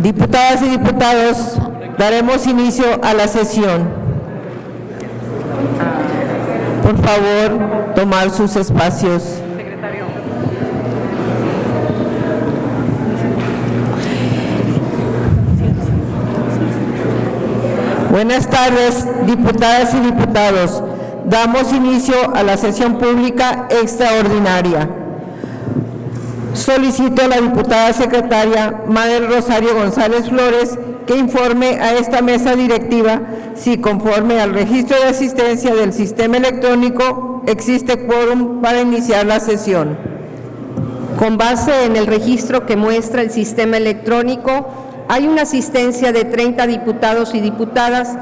Diputadas y diputados, daremos inicio a la sesión. Por favor, tomar sus espacios. Buenas tardes, diputadas y diputados. Damos inicio a la sesión pública extraordinaria. Solicito a la diputada secretaria Madel Rosario González Flores que informe a esta mesa directiva si, conforme al registro de asistencia del sistema electrónico, existe quórum para iniciar la sesión. Con base en el registro que muestra el sistema electrónico, hay una asistencia de 30 diputados y diputadas.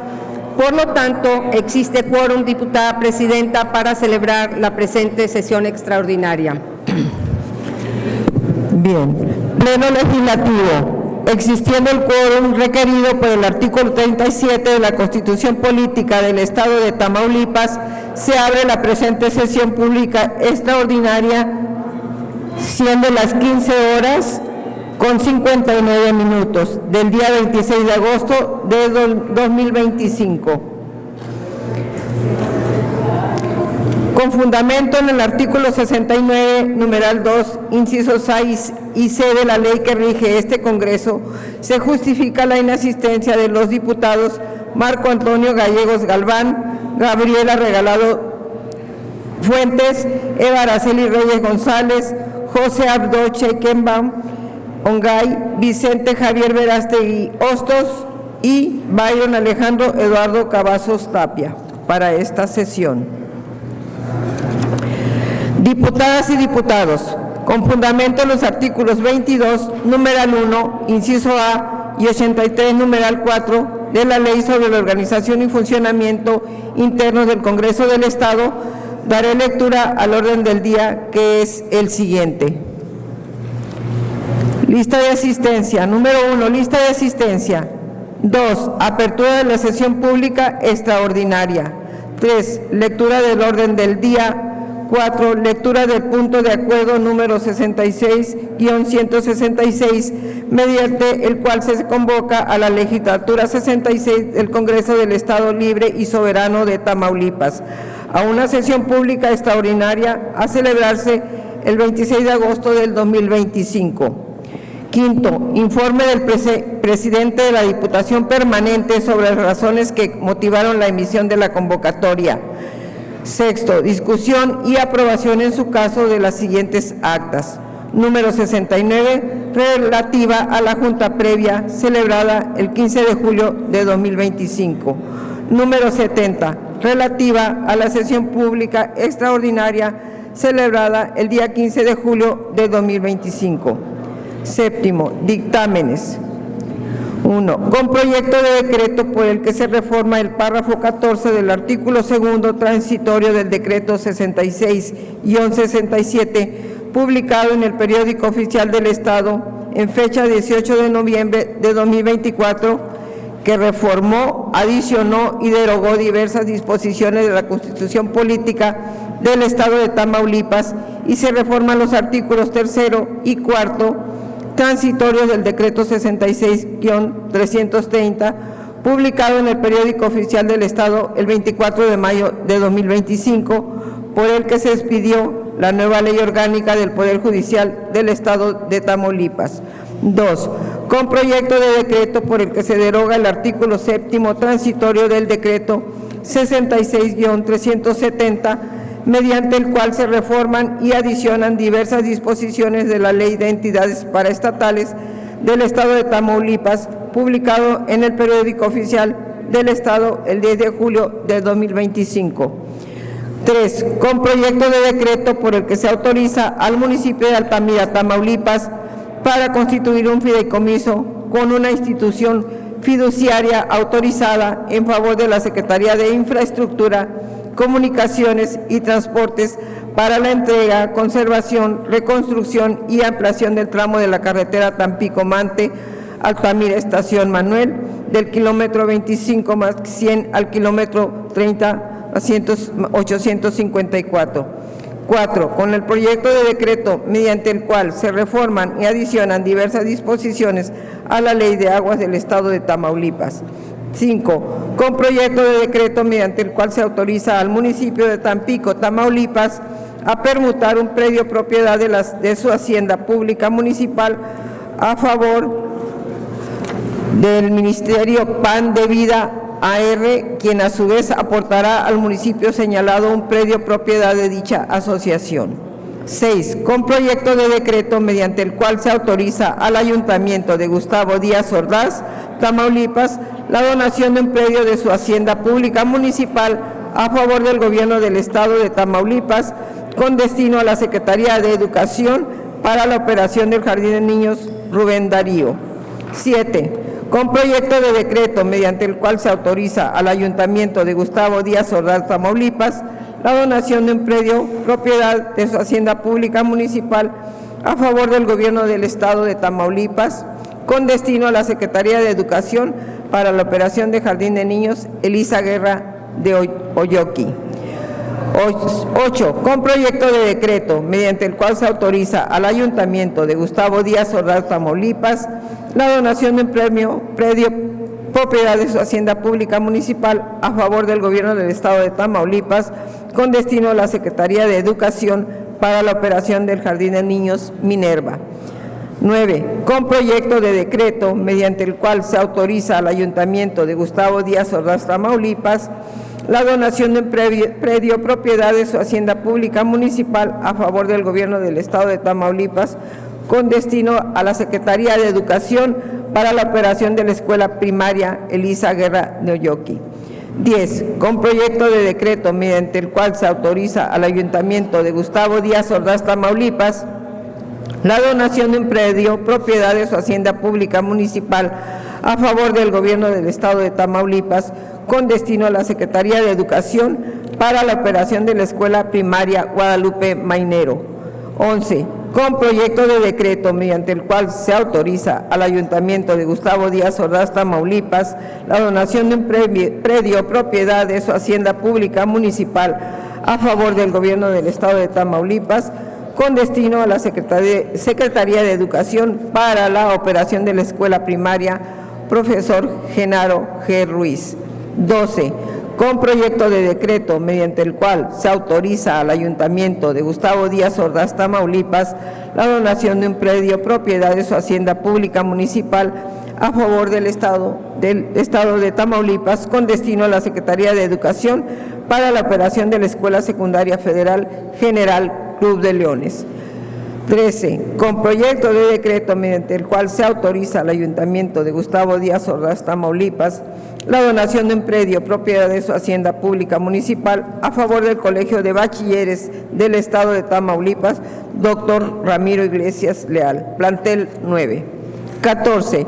Por lo tanto, existe quórum, diputada presidenta, para celebrar la presente sesión extraordinaria. Bien. Pleno Legislativo. Existiendo el quórum requerido por el artículo 37 de la Constitución Política del Estado de Tamaulipas, se abre la presente sesión pública extraordinaria, siendo las 15 horas con 59 minutos del día 26 de agosto de 2025. Con fundamento en el artículo 69, numeral 2, inciso 6 y C de la ley que rige este Congreso, se justifica la inasistencia de los diputados Marco Antonio Gallegos Galván, Gabriela Regalado Fuentes, Eva Araceli Reyes González, José Abdo Chequenbaum Ongay, Vicente Javier Verástegui Hostos y Byron Alejandro Eduardo Cavazos Tapia para esta sesión. Diputadas y diputados, con fundamento en los artículos 22, numeral 1, inciso A y 83, numeral 4 de la Ley sobre la Organización y Funcionamiento Interno del Congreso del Estado, daré lectura al orden del día, que es el siguiente. Lista de asistencia. Número 1, lista de asistencia. 2, apertura de la sesión pública extraordinaria. 3, lectura del orden del día. 4, lectura del punto de acuerdo número 66-166, mediante el cual se convoca a la legislatura 66 del Congreso del Estado Libre y Soberano de Tamaulipas a una sesión pública extraordinaria a celebrarse el 26 de agosto del 2025. Quinto, informe del presidente de la Diputación Permanente sobre las razones que motivaron la emisión de la convocatoria. Sexto, discusión y aprobación en su caso de las siguientes actas. Número 69, relativa a la junta previa celebrada el 15 de julio de 2025. Número 70, relativa a la sesión pública extraordinaria celebrada el día 15 de julio de 2025. Séptimo, dictámenes. 1. Con proyecto de decreto por el que se reforma el párrafo 14 del artículo 2 transitorio del decreto 66-67, publicado en el Periódico Oficial del Estado en fecha 18 de noviembre de 2024, que reformó, adicionó y derogó diversas disposiciones de la Constitución Política del Estado de Tamaulipas y se reforman los artículos 3 y 4 transitorios del decreto 66-330, publicado en el Periódico Oficial del Estado el 24 de mayo de 2025, por el que se expidió la nueva Ley Orgánica del Poder Judicial del Estado de Tamaulipas. 2. Con proyecto de decreto por el que se deroga el artículo 7º transitorio del decreto 66-370, mediante el cual se reforman y adicionan diversas disposiciones de la Ley de Entidades Paraestatales del Estado de Tamaulipas, publicado en el Periódico Oficial del Estado el 10 de julio de 2025. 3. Con proyecto de decreto por el que se autoriza al municipio de Altamira, Tamaulipas, para constituir un fideicomiso con una institución fiduciaria autorizada en favor de la Secretaría de Infraestructura, Comunicaciones y Transportes para la entrega, conservación, reconstrucción y ampliación del tramo de la carretera Tampico-Mante, Altamira Estación Manuel, del kilómetro 25 más 100 al kilómetro 30 854. 4. Con el proyecto de decreto mediante el cual se reforman y adicionan diversas disposiciones a la Ley de Aguas del Estado de Tamaulipas. 5. Con proyecto de decreto mediante el cual se autoriza al municipio de Tampico, Tamaulipas, a permutar un predio propiedad de su hacienda pública municipal a favor del Ministerio Pan de Vida AR, quien a su vez aportará al municipio señalado un predio propiedad de dicha asociación. 6. Con proyecto de decreto mediante el cual se autoriza al Ayuntamiento de Gustavo Díaz Ordaz, Tamaulipas, la donación de un predio de su hacienda pública municipal a favor del gobierno del Estado de Tamaulipas, con destino a la Secretaría de Educación para la operación del Jardín de Niños Rubén Darío. 7. Con proyecto de decreto mediante el cual se autoriza al Ayuntamiento de Gustavo Díaz Ordaz, Tamaulipas, la donación de un predio propiedad de su hacienda pública municipal a favor del gobierno del Estado de Tamaulipas, con destino a la Secretaría de Educación para la operación de Jardín de Niños Elisa Guerra de Oyoqui. 8. Con proyecto de decreto mediante el cual se autoriza al Ayuntamiento de Gustavo Díaz Ordaz, Tamaulipas, la donación de un predio propiedad de su hacienda pública municipal a favor del gobierno del Estado de Tamaulipas, con destino a la Secretaría de Educación para la operación del Jardín de Niños Minerva. 9. Con proyecto de decreto mediante el cual se autoriza al Ayuntamiento de Gustavo Díaz Ordaz, Tamaulipas, la donación de un predio propiedad de su hacienda pública municipal a favor del gobierno del Estado de Tamaulipas, con destino a la Secretaría de Educación para la operación de la Escuela Primaria Elisa Guerra de Oyoqui. 10. Con proyecto de decreto mediante el cual se autoriza al Ayuntamiento de Gustavo Díaz Ordaz, Tamaulipas, la donación de un predio propiedad de su hacienda pública municipal a favor del gobierno del Estado de Tamaulipas, con destino a la Secretaría de Educación para la operación de la Escuela Primaria Guadalupe Mainero. 11. Con proyecto de decreto mediante el cual se autoriza al Ayuntamiento de Gustavo Díaz Ordaz, Tamaulipas, la donación de un predio propiedad de su hacienda pública municipal a favor del gobierno del Estado de Tamaulipas, con destino a la Secretaría de Educación para la operación de la Escuela Primaria Profesor Genaro G. Ruiz. 12. Con proyecto de decreto mediante el cual se autoriza al Ayuntamiento de Gustavo Díaz Ordaz, Tamaulipas, la donación de un predio propiedad de su hacienda pública municipal a favor del Estado de Tamaulipas, con destino a la Secretaría de Educación para la operación de la Escuela Secundaria Federal General Club de Leones. 13. Con proyecto de decreto mediante el cual se autoriza al Ayuntamiento de Gustavo Díaz Ordaz, Tamaulipas, la donación de un predio propiedad de su hacienda pública municipal a favor del Colegio de Bachilleres del Estado de Tamaulipas, Dr. Ramiro Iglesias Leal, plantel 9. 14.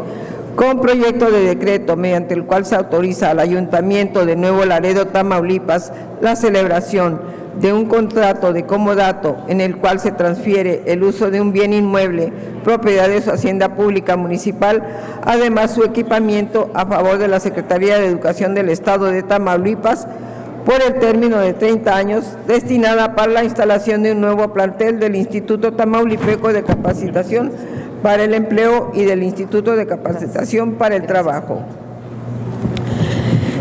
Con proyecto de decreto mediante el cual se autoriza al Ayuntamiento de Nuevo Laredo, Tamaulipas, la celebración de un contrato de comodato en el cual se transfiere el uso de un bien inmueble propiedad de su hacienda pública municipal, además su equipamiento a favor de la Secretaría de Educación del Estado de Tamaulipas por el término de 30 años, destinada para la instalación de un nuevo plantel del Instituto Tamaulipeco de Capacitación para el Empleo y del Instituto de Capacitación para el Trabajo.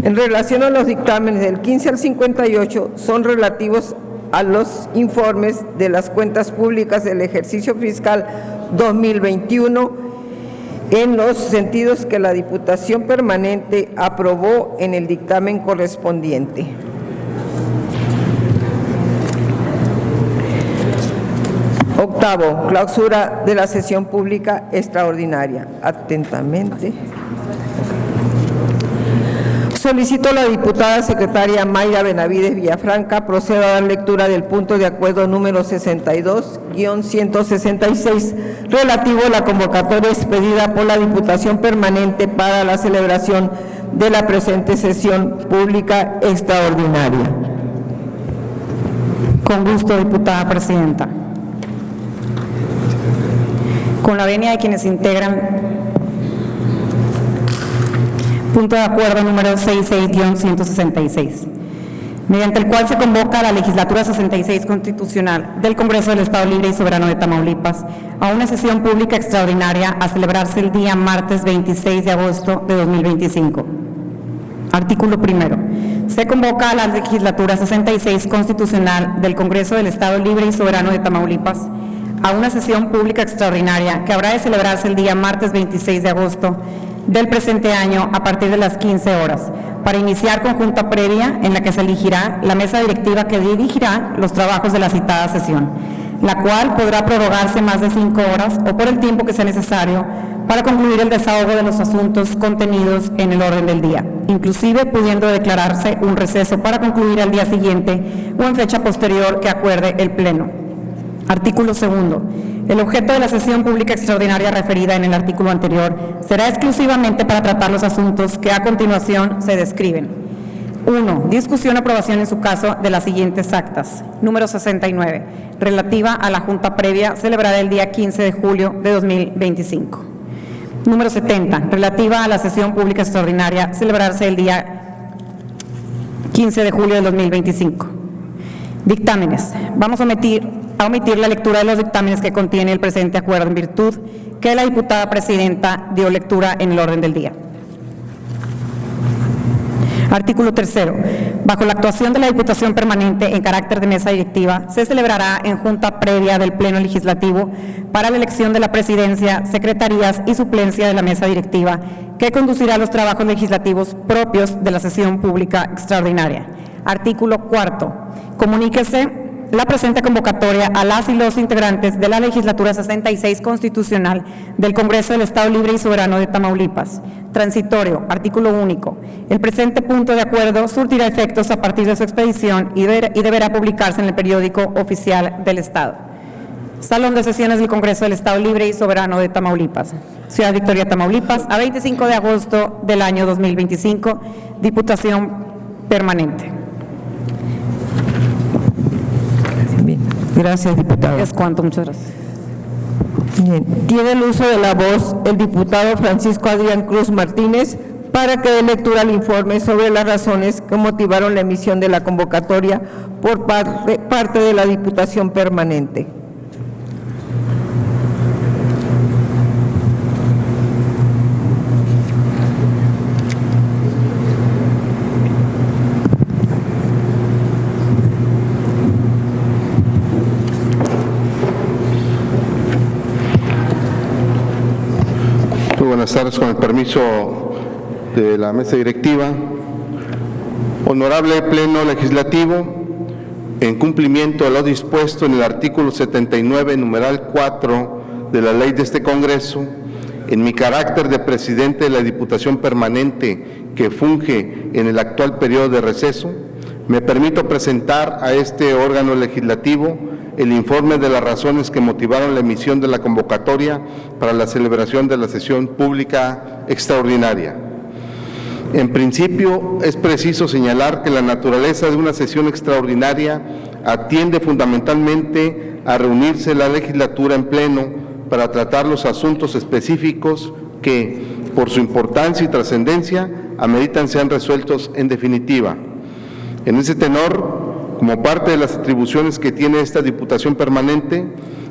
En relación a los dictámenes del 15 al 58, son relativos a los informes de las cuentas públicas del ejercicio fiscal 2021 en los sentidos que la Diputación Permanente aprobó en el dictamen correspondiente. Octavo, clausura de la sesión pública extraordinaria. Atentamente. Solicito a la diputada secretaria Mayra Benavides Villafranca proceda a dar lectura del punto de acuerdo número 62-166 relativo a la convocatoria expedida por la Diputación Permanente para la celebración de la presente sesión pública extraordinaria. Con gusto, diputada presidenta. Con la venia de quienes integran punto de acuerdo número 66-166. mediante el cual se convoca a la legislatura 66 constitucional del Congreso del Estado Libre y Soberano de Tamaulipas a una sesión pública extraordinaria a celebrarse el día martes 26 de agosto de 2025. Artículo primero. Se convoca a la legislatura 66 constitucional del Congreso del Estado Libre y Soberano de Tamaulipas a una sesión pública extraordinaria que habrá de celebrarse el día martes 26 de agosto del presente año a partir de las 15 horas, para iniciar con junta previa en la que se elegirá la mesa directiva que dirigirá los trabajos de la citada sesión, la cual podrá prorrogarse más de 5 horas o por el tiempo que sea necesario para concluir el desahogo de los asuntos contenidos en el orden del día, inclusive pudiendo declararse un receso para concluir al día siguiente o en fecha posterior que acuerde el Pleno. Artículo segundo. El objeto de la sesión pública extraordinaria referida en el artículo anterior será exclusivamente para tratar los asuntos que a continuación se describen. 1. Discusión o aprobación en su caso de las siguientes actas. Número 69, relativa a la junta previa celebrada el día 15 de julio de 2025. Número 70, relativa a la sesión pública extraordinaria celebrarse el día 15 de julio de 2025. Dictámenes. Vamos a omitir la lectura de los dictámenes que contiene el presente acuerdo en virtud que la diputada presidenta dio lectura en el orden del día. Artículo tercero. Bajo la actuación de la Diputación Permanente en carácter de mesa directiva, se celebrará en junta previa del Pleno Legislativo para la elección de la presidencia, secretarías y suplencia de la mesa directiva, que conducirá los trabajos legislativos propios de la sesión pública extraordinaria. Artículo cuarto. Comuníquese la presente convocatoria a las y los integrantes de la legislatura 66 constitucional del Congreso del Estado Libre y Soberano de Tamaulipas. Transitorio. Artículo único. El presente punto de acuerdo surtirá efectos a partir de su expedición y deberá publicarse en el periódico oficial del Estado. Salón de sesiones del Congreso del Estado Libre y Soberano de Tamaulipas. Ciudad Victoria, Tamaulipas, a 25 de agosto del año 2025. Diputación Permanente. Bien, gracias, diputado. Es cuanto, muchas gracias. Bien, tiene el uso de la voz el diputado Francisco Adrián Cruz Martínez para que dé lectura al informe sobre las razones que motivaron la emisión de la convocatoria por parte de la Diputación Permanente. Buenas tardes, con el permiso de la mesa directiva. Honorable Pleno Legislativo, en cumplimiento de lo dispuesto en el artículo 79, numeral 4 de la ley de este Congreso, en mi carácter de presidente de la Diputación Permanente que funge en el actual periodo de receso, me permito presentar a este órgano legislativo el informe de las razones que motivaron la emisión de la convocatoria para la celebración de la sesión pública extraordinaria. En principio, es preciso señalar que la naturaleza de una sesión extraordinaria atiende fundamentalmente a reunirse la legislatura en pleno para tratar los asuntos específicos que, por su importancia y trascendencia, ameritan sean resueltos en definitiva. En ese tenor, como parte de las atribuciones que tiene esta Diputación Permanente,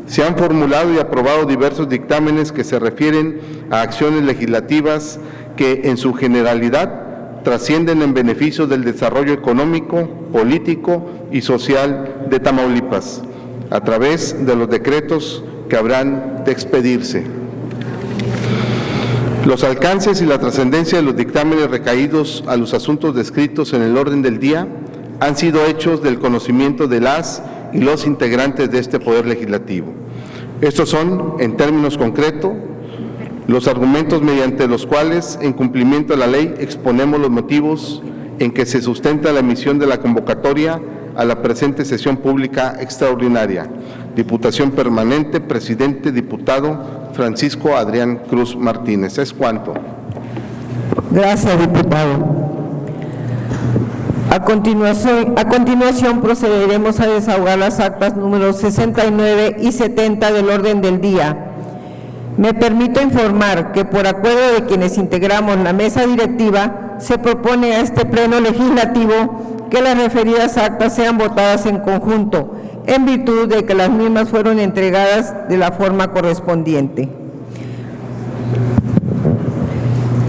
se han formulado y aprobado diversos dictámenes que se refieren a acciones legislativas que en su generalidad trascienden en beneficio del desarrollo económico, político y social de Tamaulipas, a través de los decretos que habrán de expedirse. Los alcances y la trascendencia de los dictámenes recaídos a los asuntos descritos en el orden del día han sido hechos del conocimiento de las y los integrantes de este Poder Legislativo. Estos son, en términos concretos, los argumentos mediante los cuales, en cumplimiento de la ley, exponemos los motivos en que se sustenta la emisión de la convocatoria a la presente sesión pública extraordinaria. Diputación Permanente, presidente, diputado Francisco Adrián Cruz Martínez. Es cuanto. Gracias, diputado. A continuación procederemos a desahogar las actas números 69 y 70 del orden del día. Me permito informar que por acuerdo de quienes integramos la mesa directiva, se propone a este Pleno Legislativo que las referidas actas sean votadas en conjunto, en virtud de que las mismas fueron entregadas de la forma correspondiente.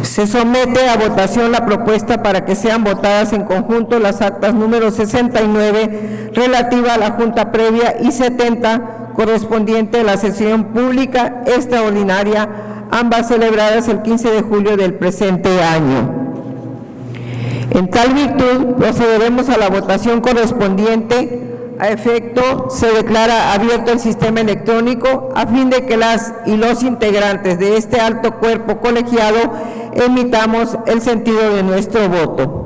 Se somete a votación la propuesta para que sean votadas en conjunto las actas número 69 relativa a la Junta Previa y 70 correspondiente a la sesión pública extraordinaria, ambas celebradas el 15 de julio del presente año. En tal virtud, procederemos a la votación correspondiente. A efecto, se declara abierto el sistema electrónico a fin de que las y los integrantes de este alto cuerpo colegiado emitamos el sentido de nuestro voto.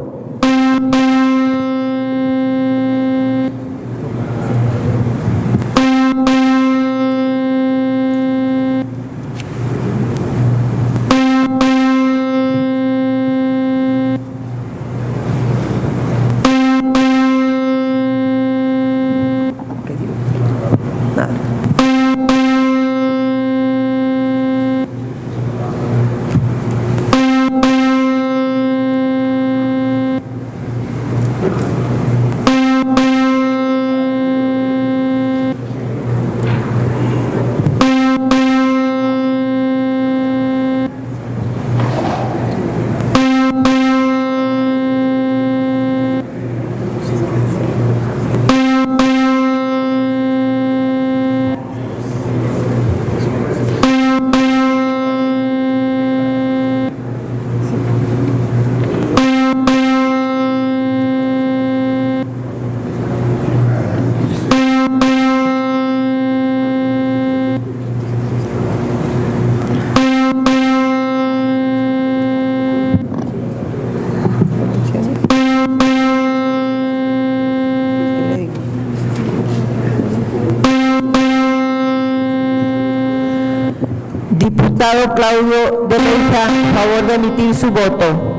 Diputado Claudio de Leija, a favor de emitir su voto.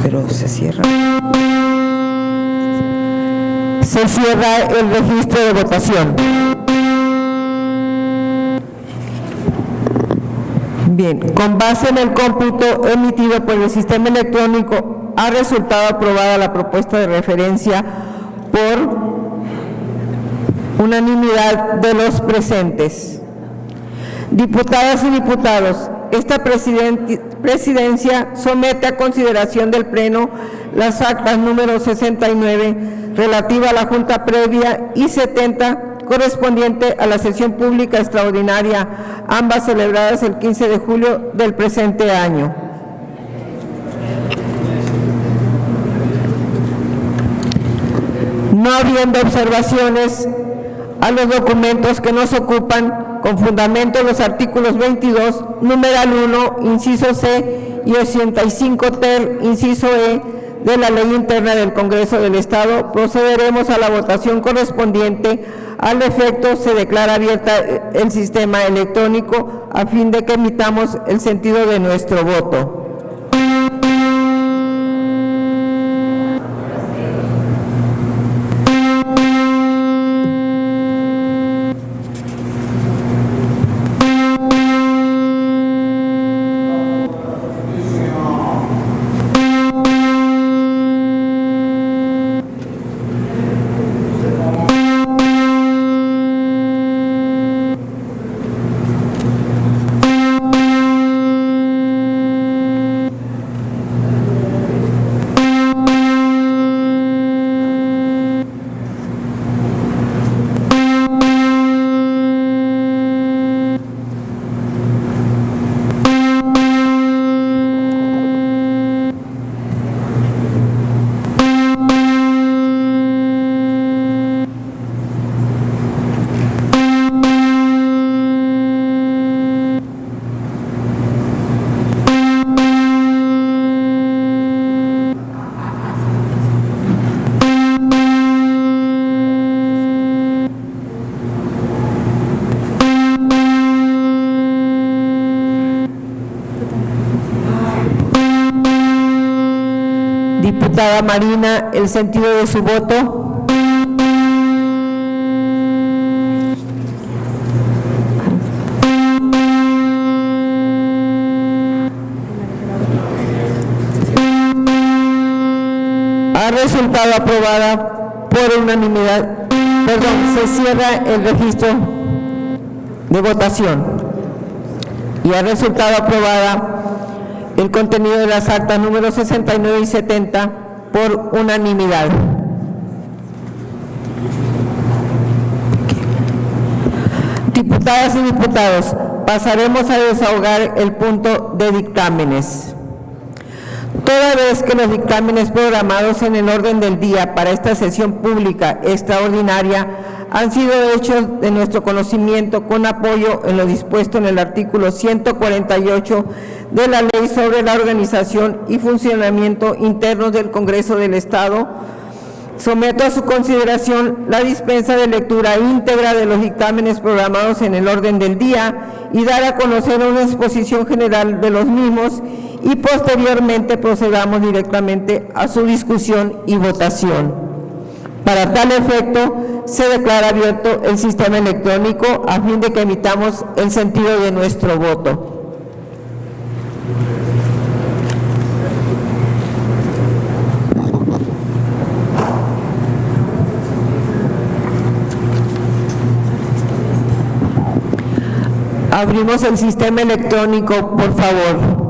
Pero se cierra. Se cierra el registro de votación. Bien, con base en el cómputo emitido por el sistema electrónico, ha resultado aprobada la propuesta de referencia por unanimidad de los presentes. Diputadas y diputados, esta presidencia somete a consideración del Pleno las actas número 69 relativa a la Junta Previa y 70 correspondiente a la sesión pública extraordinaria, ambas celebradas el 15 de julio del presente año. No habiendo observaciones a los documentos que nos ocupan, con fundamento en los artículos 22, numeral 1, inciso C y 85 ter, inciso E, de la Ley Interna del Congreso del Estado, procederemos a la votación correspondiente. Al efecto, se declara abierta el sistema electrónico a fin de que emitamos el sentido de nuestro voto. Diputada Marina, el sentido de su voto. Ha resultado aprobada por unanimidad. Perdón, se cierra el registro de votación y ha resultado aprobada el contenido de las actas número 69 y 70 por unanimidad. Diputadas y diputados, pasaremos a desahogar el punto de dictámenes. Toda vez que los dictámenes programados en el orden del día para esta sesión pública extraordinaria han sido hechos de nuestro conocimiento con apoyo en lo dispuesto en el artículo 148 de la Ley sobre la Organización y Funcionamiento Interno del Congreso del Estado, someto a su consideración la dispensa de lectura íntegra de los dictámenes programados en el orden del día y dar a conocer una exposición general de los mismos y posteriormente procedamos directamente a su discusión y votación. Para tal efecto, se declara abierto el sistema electrónico a fin de que emitamos el sentido de nuestro voto. Abrimos el sistema electrónico, por favor.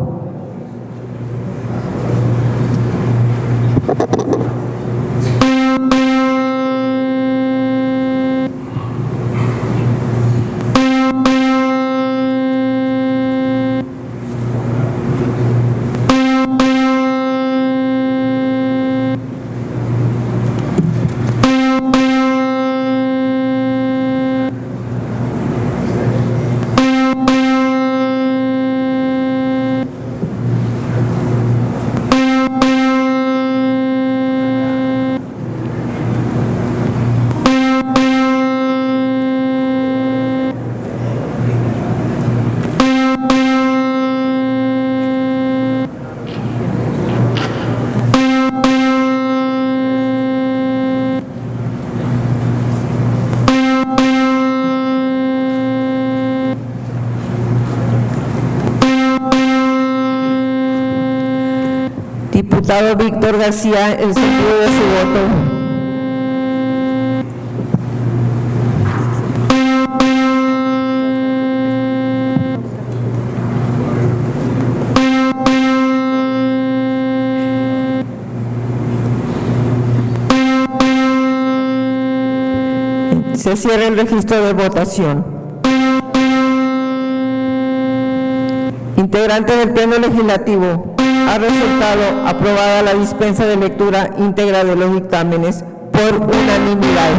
Diputado Víctor García, el sentido de su voto. Se cierra el registro de votación. Integrantes del Pleno Legislativo, ha resultado aprobada la dispensa de lectura íntegra de los dictámenes por unanimidad.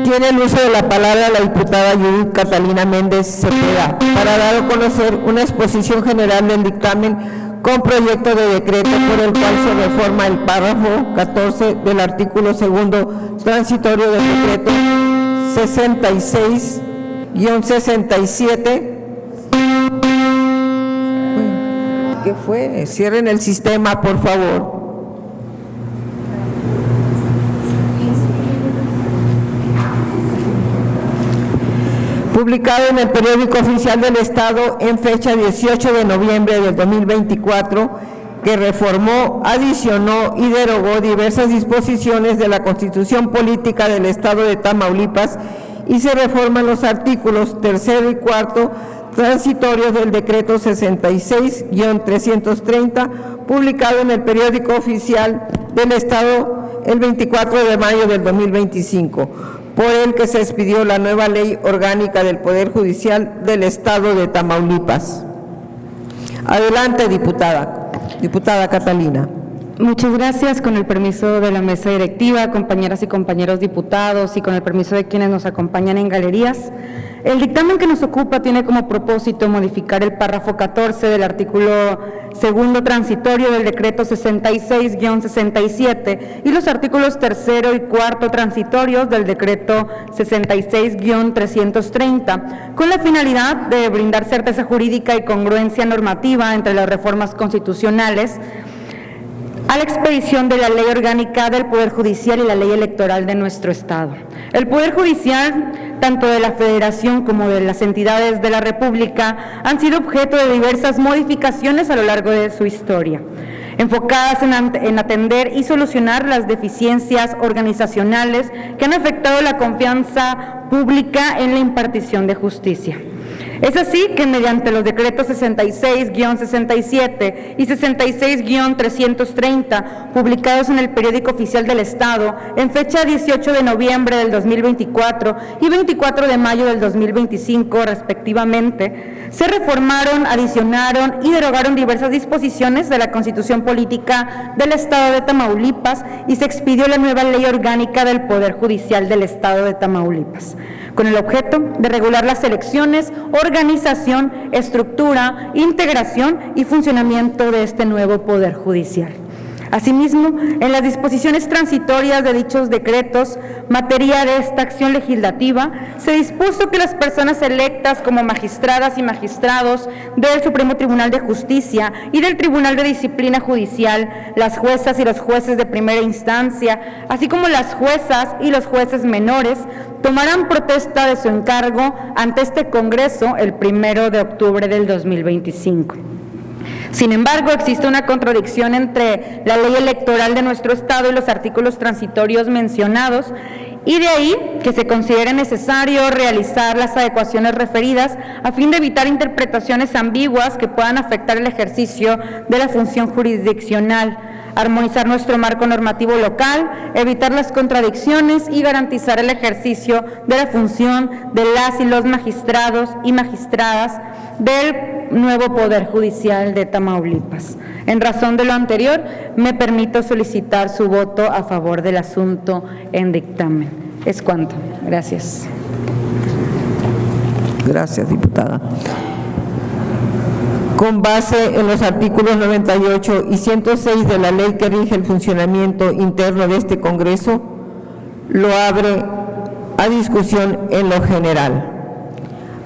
Tiene el uso de la palabra la diputada Judith Catalina Méndez Cepeda para dar a conocer una exposición general del dictamen con proyecto de decreto por el cual se reforma el párrafo 14 del artículo segundo transitorio del decreto 66-67. ¿Qué fue? Cierren el sistema, por favor. Publicado en el Periódico Oficial del Estado en fecha 18 de noviembre del 2024, que reformó, adicionó y derogó diversas disposiciones de la Constitución Política del Estado de Tamaulipas y se reforman los artículos 3º y 4º transitorios del decreto 66-330, publicado en el Periódico Oficial del Estado el 24 de mayo del 2025, por el que se expidió la nueva Ley Orgánica del Poder Judicial del Estado de Tamaulipas. Adelante, diputada. Diputada Catalina. Muchas gracias. Con el permiso de la mesa directiva, compañeras y compañeros diputados y con el permiso de quienes nos acompañan en galerías, el dictamen que nos ocupa tiene como propósito modificar el párrafo 14 del artículo segundo transitorio del decreto 66-67 y los artículos tercero y cuarto transitorios del decreto 66-330, con la finalidad de brindar certeza jurídica y congruencia normativa entre las reformas constitucionales a la expedición de la Ley Orgánica del Poder Judicial y la Ley Electoral de nuestro Estado. El Poder Judicial, tanto de la Federación como de las entidades de la República, han sido objeto de diversas modificaciones a lo largo de su historia, enfocadas en atender y solucionar las deficiencias organizacionales que han afectado la confianza pública en la impartición de justicia. Es así que mediante los decretos 66-67 y 66-330, publicados en el Periódico Oficial del Estado en fecha 18 de noviembre del 2024 y 24 de mayo del 2025 respectivamente, se reformaron, adicionaron y derogaron diversas disposiciones de la Constitución Política del Estado de Tamaulipas y se expidió la nueva Ley Orgánica del Poder Judicial del Estado de Tamaulipas, con el objeto de regular las elecciones, organización, estructura, integración y funcionamiento de este nuevo Poder Judicial. Asimismo, en las disposiciones transitorias de dichos decretos, materia de esta acción legislativa, se dispuso que las personas electas como magistradas y magistrados del Supremo Tribunal de Justicia y del Tribunal de Disciplina Judicial, las juezas y los jueces de primera instancia, así como las juezas y los jueces menores, tomarán protesta de su encargo ante este Congreso el 1 de octubre del 2025. Sin embargo, existe una contradicción entre la ley electoral de nuestro Estado y los artículos transitorios mencionados, y de ahí que se considere necesario realizar las adecuaciones referidas a fin de evitar interpretaciones ambiguas que puedan afectar el ejercicio de la función jurisdiccional, armonizar nuestro marco normativo local, evitar las contradicciones y garantizar el ejercicio de la función de las y los magistrados y magistradas del nuevo Poder Judicial de Tamaulipas. En razón de lo anterior, me permito solicitar su voto a favor del asunto en dictamen. Es cuanto. Gracias. Gracias, diputada. Con base en los artículos 98 y 106 de la ley que rige el funcionamiento interno de este Congreso, lo abre a discusión en lo general.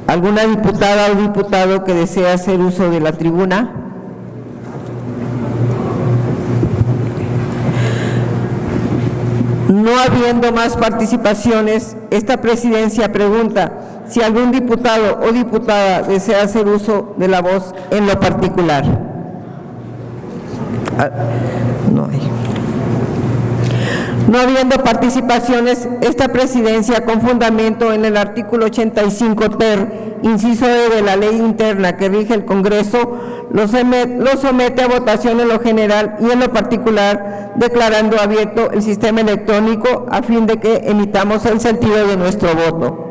¿Alguna diputada o diputado que desea hacer uso de la tribuna? No habiendo más participaciones, esta presidencia pregunta si algún diputado o diputada desea hacer uso de la voz en lo particular. No hay. No habiendo participaciones, esta presidencia, con fundamento en el artículo 85 ter, inciso E de la ley interna que rige el Congreso, lo somete a votación en lo general y en lo particular, declarando abierto el sistema electrónico a fin de que emitamos el sentido de nuestro voto.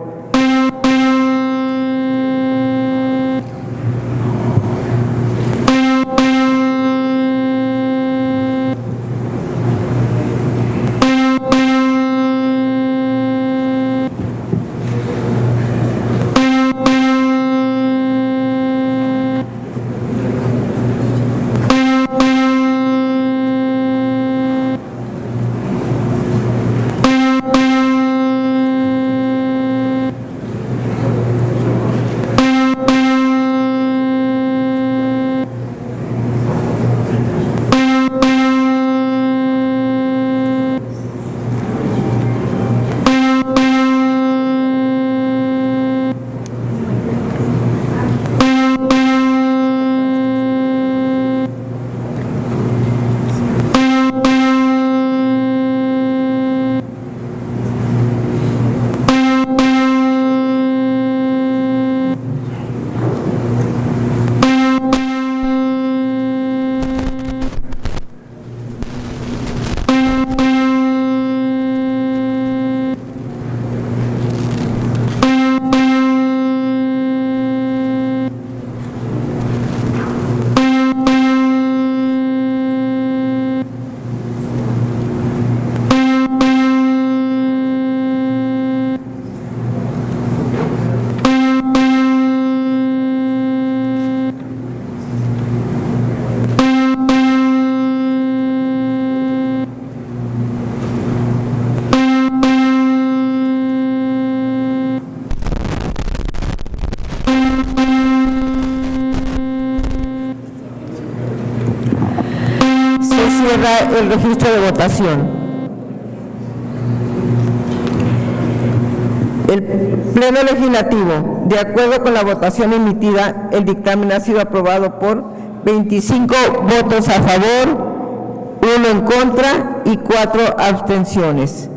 cierra el registro de votación. El Pleno Legislativo, de acuerdo con la votación emitida, el dictamen ha sido aprobado por 25 votos a favor, 1 en contra y 4 abstenciones.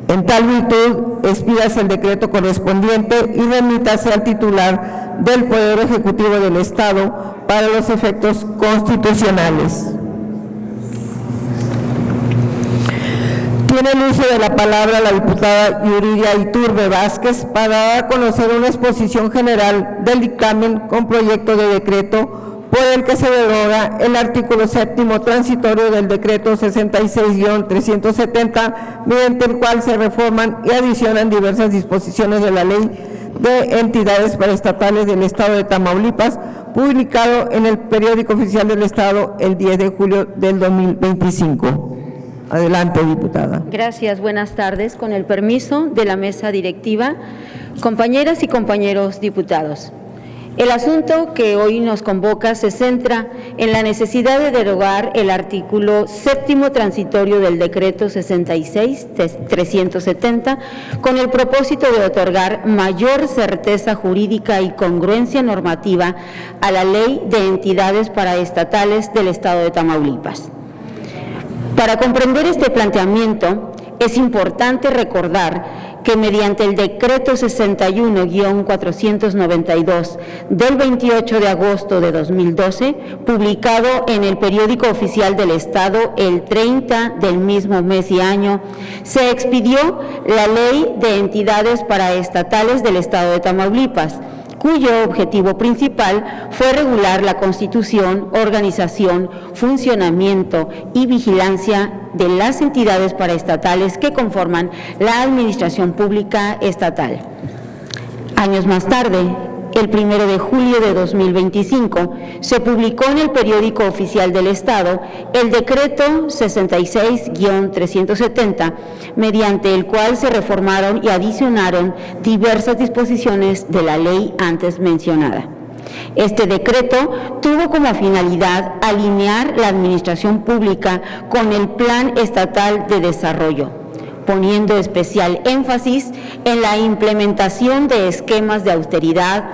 En tal virtud, expídase el decreto correspondiente y remítase al titular del Poder Ejecutivo del Estado para los efectos constitucionales. Tiene el uso de la palabra la diputada Yuridia Iturbe Vázquez para dar a conocer una exposición general del dictamen con proyecto de decreto por el que se deroga el artículo 7º transitorio del decreto 66-370, mediante el cual se reforman y adicionan diversas disposiciones de la Ley de Entidades Paraestatales del Estado de Tamaulipas, publicado en el Periódico Oficial del Estado el 10 de julio del 2025. Adelante, diputada. Gracias, buenas tardes. Con el permiso de la mesa directiva, compañeras y compañeros diputados. El asunto que hoy nos convoca se centra en la necesidad de derogar el artículo 7º transitorio del decreto 66-370 con el propósito de otorgar mayor certeza jurídica y congruencia normativa a la Ley de Entidades Paraestatales del Estado de Tamaulipas. Para comprender este planteamiento, es importante recordar que mediante el decreto 61-492 del 28 de agosto de 2012, publicado en el Periódico Oficial del Estado el 30 del mismo mes y año, se expidió la Ley de Entidades Paraestatales del Estado de Tamaulipas, cuyo objetivo principal fue regular la constitución, organización, funcionamiento y vigilancia de las entidades paraestatales que conforman la administración pública estatal. Años más tarde, el 1 de julio de 2025, se publicó en el Periódico Oficial del Estado el decreto 66-370, mediante el cual se reformaron y adicionaron diversas disposiciones de la ley antes mencionada. Este decreto tuvo como finalidad alinear la administración pública con el Plan Estatal de Desarrollo, poniendo especial énfasis en la implementación de esquemas de austeridad,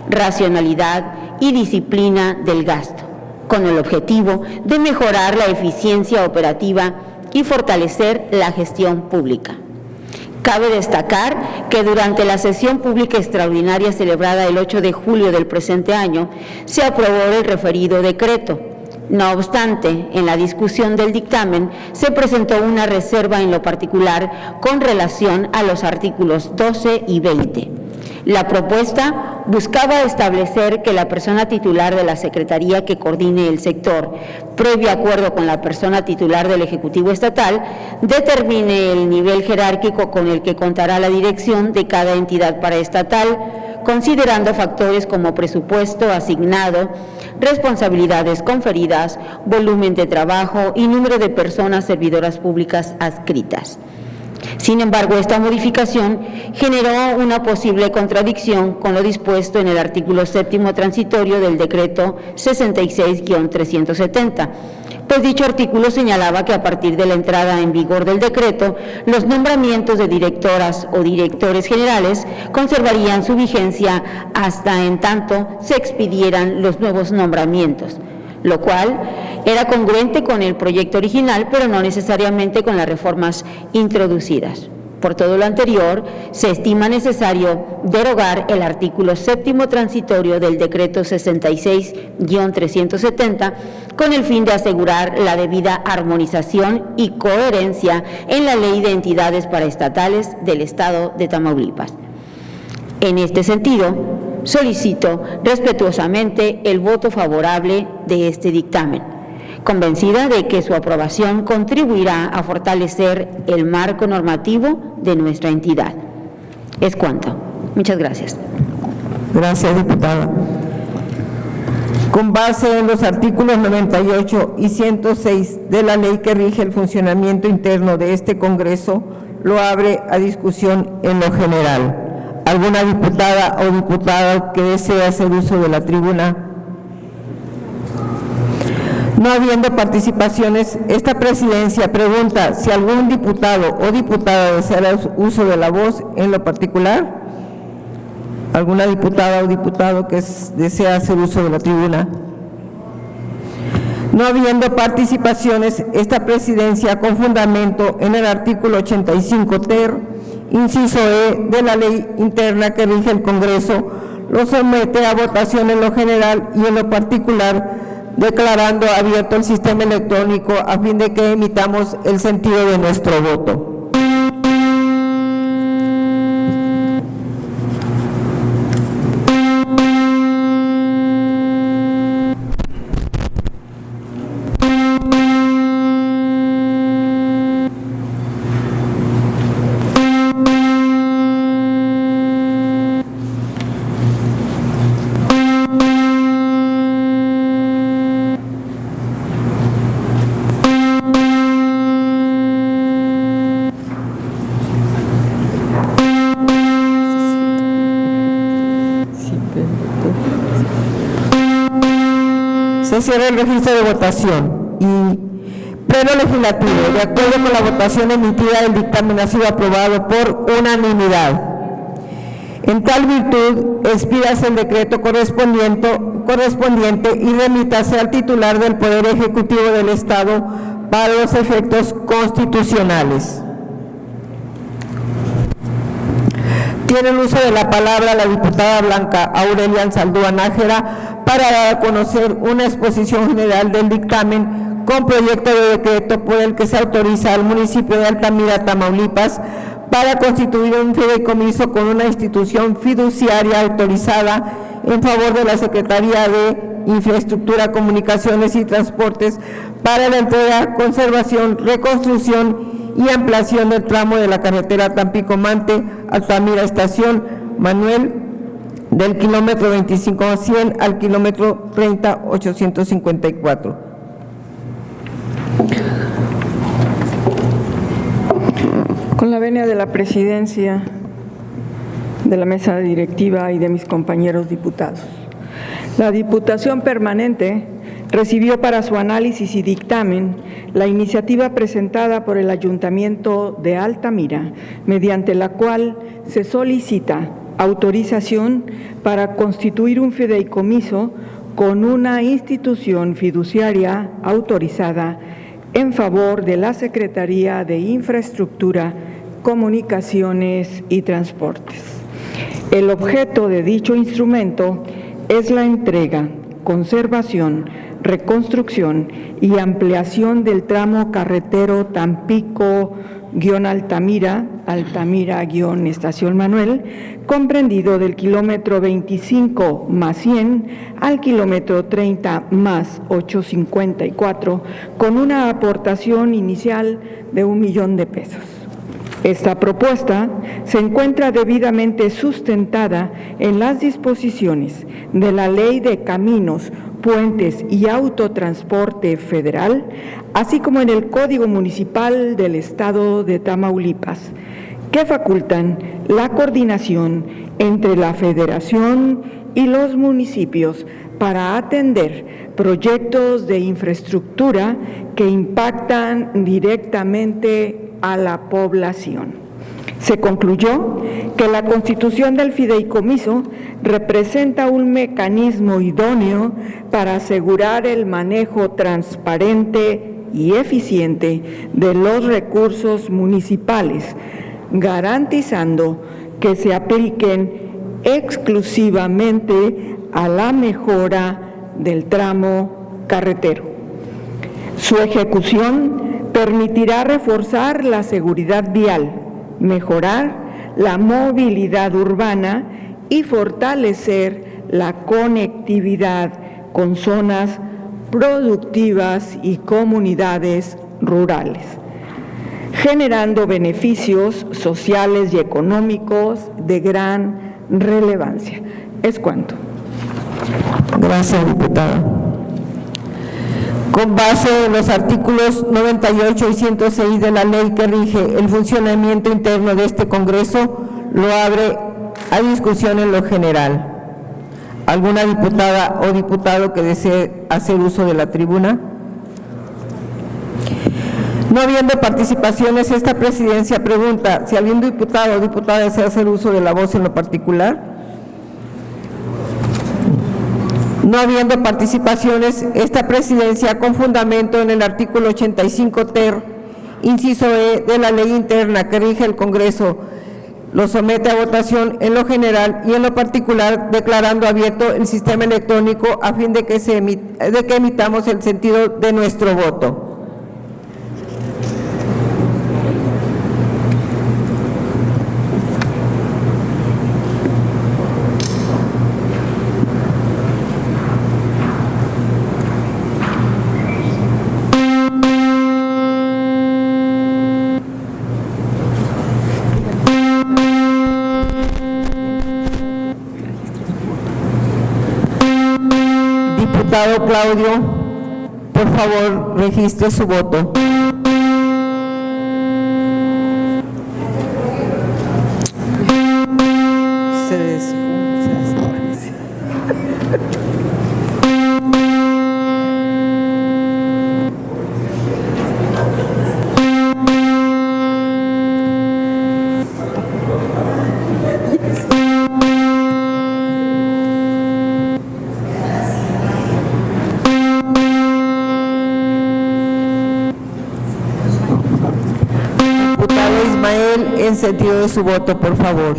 racionalidad y disciplina del gasto, con el objetivo de mejorar la eficiencia operativa y fortalecer la gestión pública. Cabe destacar que durante la sesión pública extraordinaria celebrada el 8 de julio del presente año, se aprobó el referido decreto. No obstante, en la discusión del dictamen se presentó una reserva en lo particular con relación a los artículos 12 y 20. La propuesta buscaba establecer que la persona titular de la Secretaría que coordine el sector, previo acuerdo con la persona titular del Ejecutivo Estatal, determine el nivel jerárquico con el que contará la dirección de cada entidad paraestatal, considerando factores como presupuesto asignado, responsabilidades conferidas, volumen de trabajo y número de personas servidoras públicas adscritas. Sin embargo, esta modificación generó una posible contradicción con lo dispuesto en el artículo 7º transitorio del decreto 66-370, pues dicho artículo señalaba que a partir de la entrada en vigor del decreto, los nombramientos de directoras o directores generales conservarían su vigencia hasta en tanto se expidieran los nuevos nombramientos, lo cual era congruente con el proyecto original, pero no necesariamente con las reformas introducidas. Por todo lo anterior, se estima necesario derogar el artículo 7º transitorio del decreto 66-370 con el fin de asegurar la debida armonización y coherencia en la Ley de Entidades Paraestatales del Estado de Tamaulipas. En este sentido, solicito respetuosamente el voto favorable de este dictamen, convencida de que su aprobación contribuirá a fortalecer el marco normativo de nuestra entidad. Es cuanto. Muchas gracias. Gracias, diputada. Con base en los artículos 98 y 106 de la ley que rige el funcionamiento interno de este Congreso, lo abre a discusión en lo general. ¿Alguna diputada o diputado que desee hacer uso de la tribuna? No habiendo participaciones, esta presidencia pregunta si algún diputado o diputada desea uso de la voz en lo particular. ¿Alguna diputada o diputado que desea hacer uso de la tribuna? No habiendo participaciones, esta presidencia, con fundamento en el artículo 85 ter, inciso E de la ley interna que rige el Congreso, lo somete a votación en lo general y en lo particular, declarando abierto el sistema electrónico a fin de que emitamos el sentido de nuestro voto. Se cierra el registro de votación y Pleno Legislativo, de acuerdo con la votación emitida, el dictamen ha sido aprobado por unanimidad. En tal virtud, expídase el decreto correspondiente y remítase al titular del Poder Ejecutivo del Estado para los efectos constitucionales. Tiene el uso de la palabra la diputada Blanca Aurelia Ansaldúa Nájera para dar a conocer una exposición general del dictamen con proyecto de decreto por el que se autoriza al municipio de Altamira, Tamaulipas, para constituir un fideicomiso con una institución fiduciaria autorizada en favor de la Secretaría de Infraestructura, Comunicaciones y Transportes para la entrega, conservación, reconstrucción y ampliación del tramo de la carretera Tampico-Mante, Altamira Estación Manuel, del kilómetro 25 a 100 al kilómetro 30 854. Con la venia de la presidencia, de la mesa directiva y de mis compañeros diputados, la Diputación Permanente recibió para su análisis y dictamen la iniciativa presentada por el Ayuntamiento de Altamira, mediante la cual se solicita autorización para constituir un fideicomiso con una institución fiduciaria autorizada en favor de la Secretaría de Infraestructura, Comunicaciones y Transportes. El objeto de dicho instrumento es la entrega, conservación, reconstrucción y ampliación del tramo carretero Tampico-Altamira, Altamira-Estación Manuel, comprendido del kilómetro 25 más 100 al kilómetro 30 más 854, con una aportación inicial de $1 millón. Esta propuesta se encuentra debidamente sustentada en las disposiciones de la Ley de Caminos, Puentes y Autotransporte Federal, así como en el Código Municipal del Estado de Tamaulipas, que facultan la coordinación entre la Federación y los municipios para atender proyectos de infraestructura que impactan directamente a la población. Se concluyó que la constitución del fideicomiso representa un mecanismo idóneo para asegurar el manejo transparente y eficiente de los recursos municipales, garantizando que se apliquen exclusivamente a la mejora del tramo carretero. Su ejecución permitirá reforzar la seguridad vial, mejorar la movilidad urbana y fortalecer la conectividad con zonas productivas y comunidades rurales, generando beneficios sociales y económicos de gran relevancia. Es cuanto. Gracias, diputada. Con base en los artículos 98 y 106 de la ley que rige el funcionamiento interno de este Congreso, lo abre a discusión en lo general. ¿Alguna diputada o diputado que desee hacer uso de la tribuna? No habiendo participaciones, esta presidencia pregunta si algún diputado o diputada desea hacer uso de la voz en lo particular. No habiendo participaciones, esta presidencia, con fundamento en el artículo 85 ter, inciso E de la ley interna que rige el Congreso, lo somete a votación en lo general y en lo particular, declarando abierto el sistema electrónico a fin de que emitamos el sentido de nuestro voto. Diputado Claudio, por favor, registre su voto. Se desvanece. En sentido de su voto, por favor.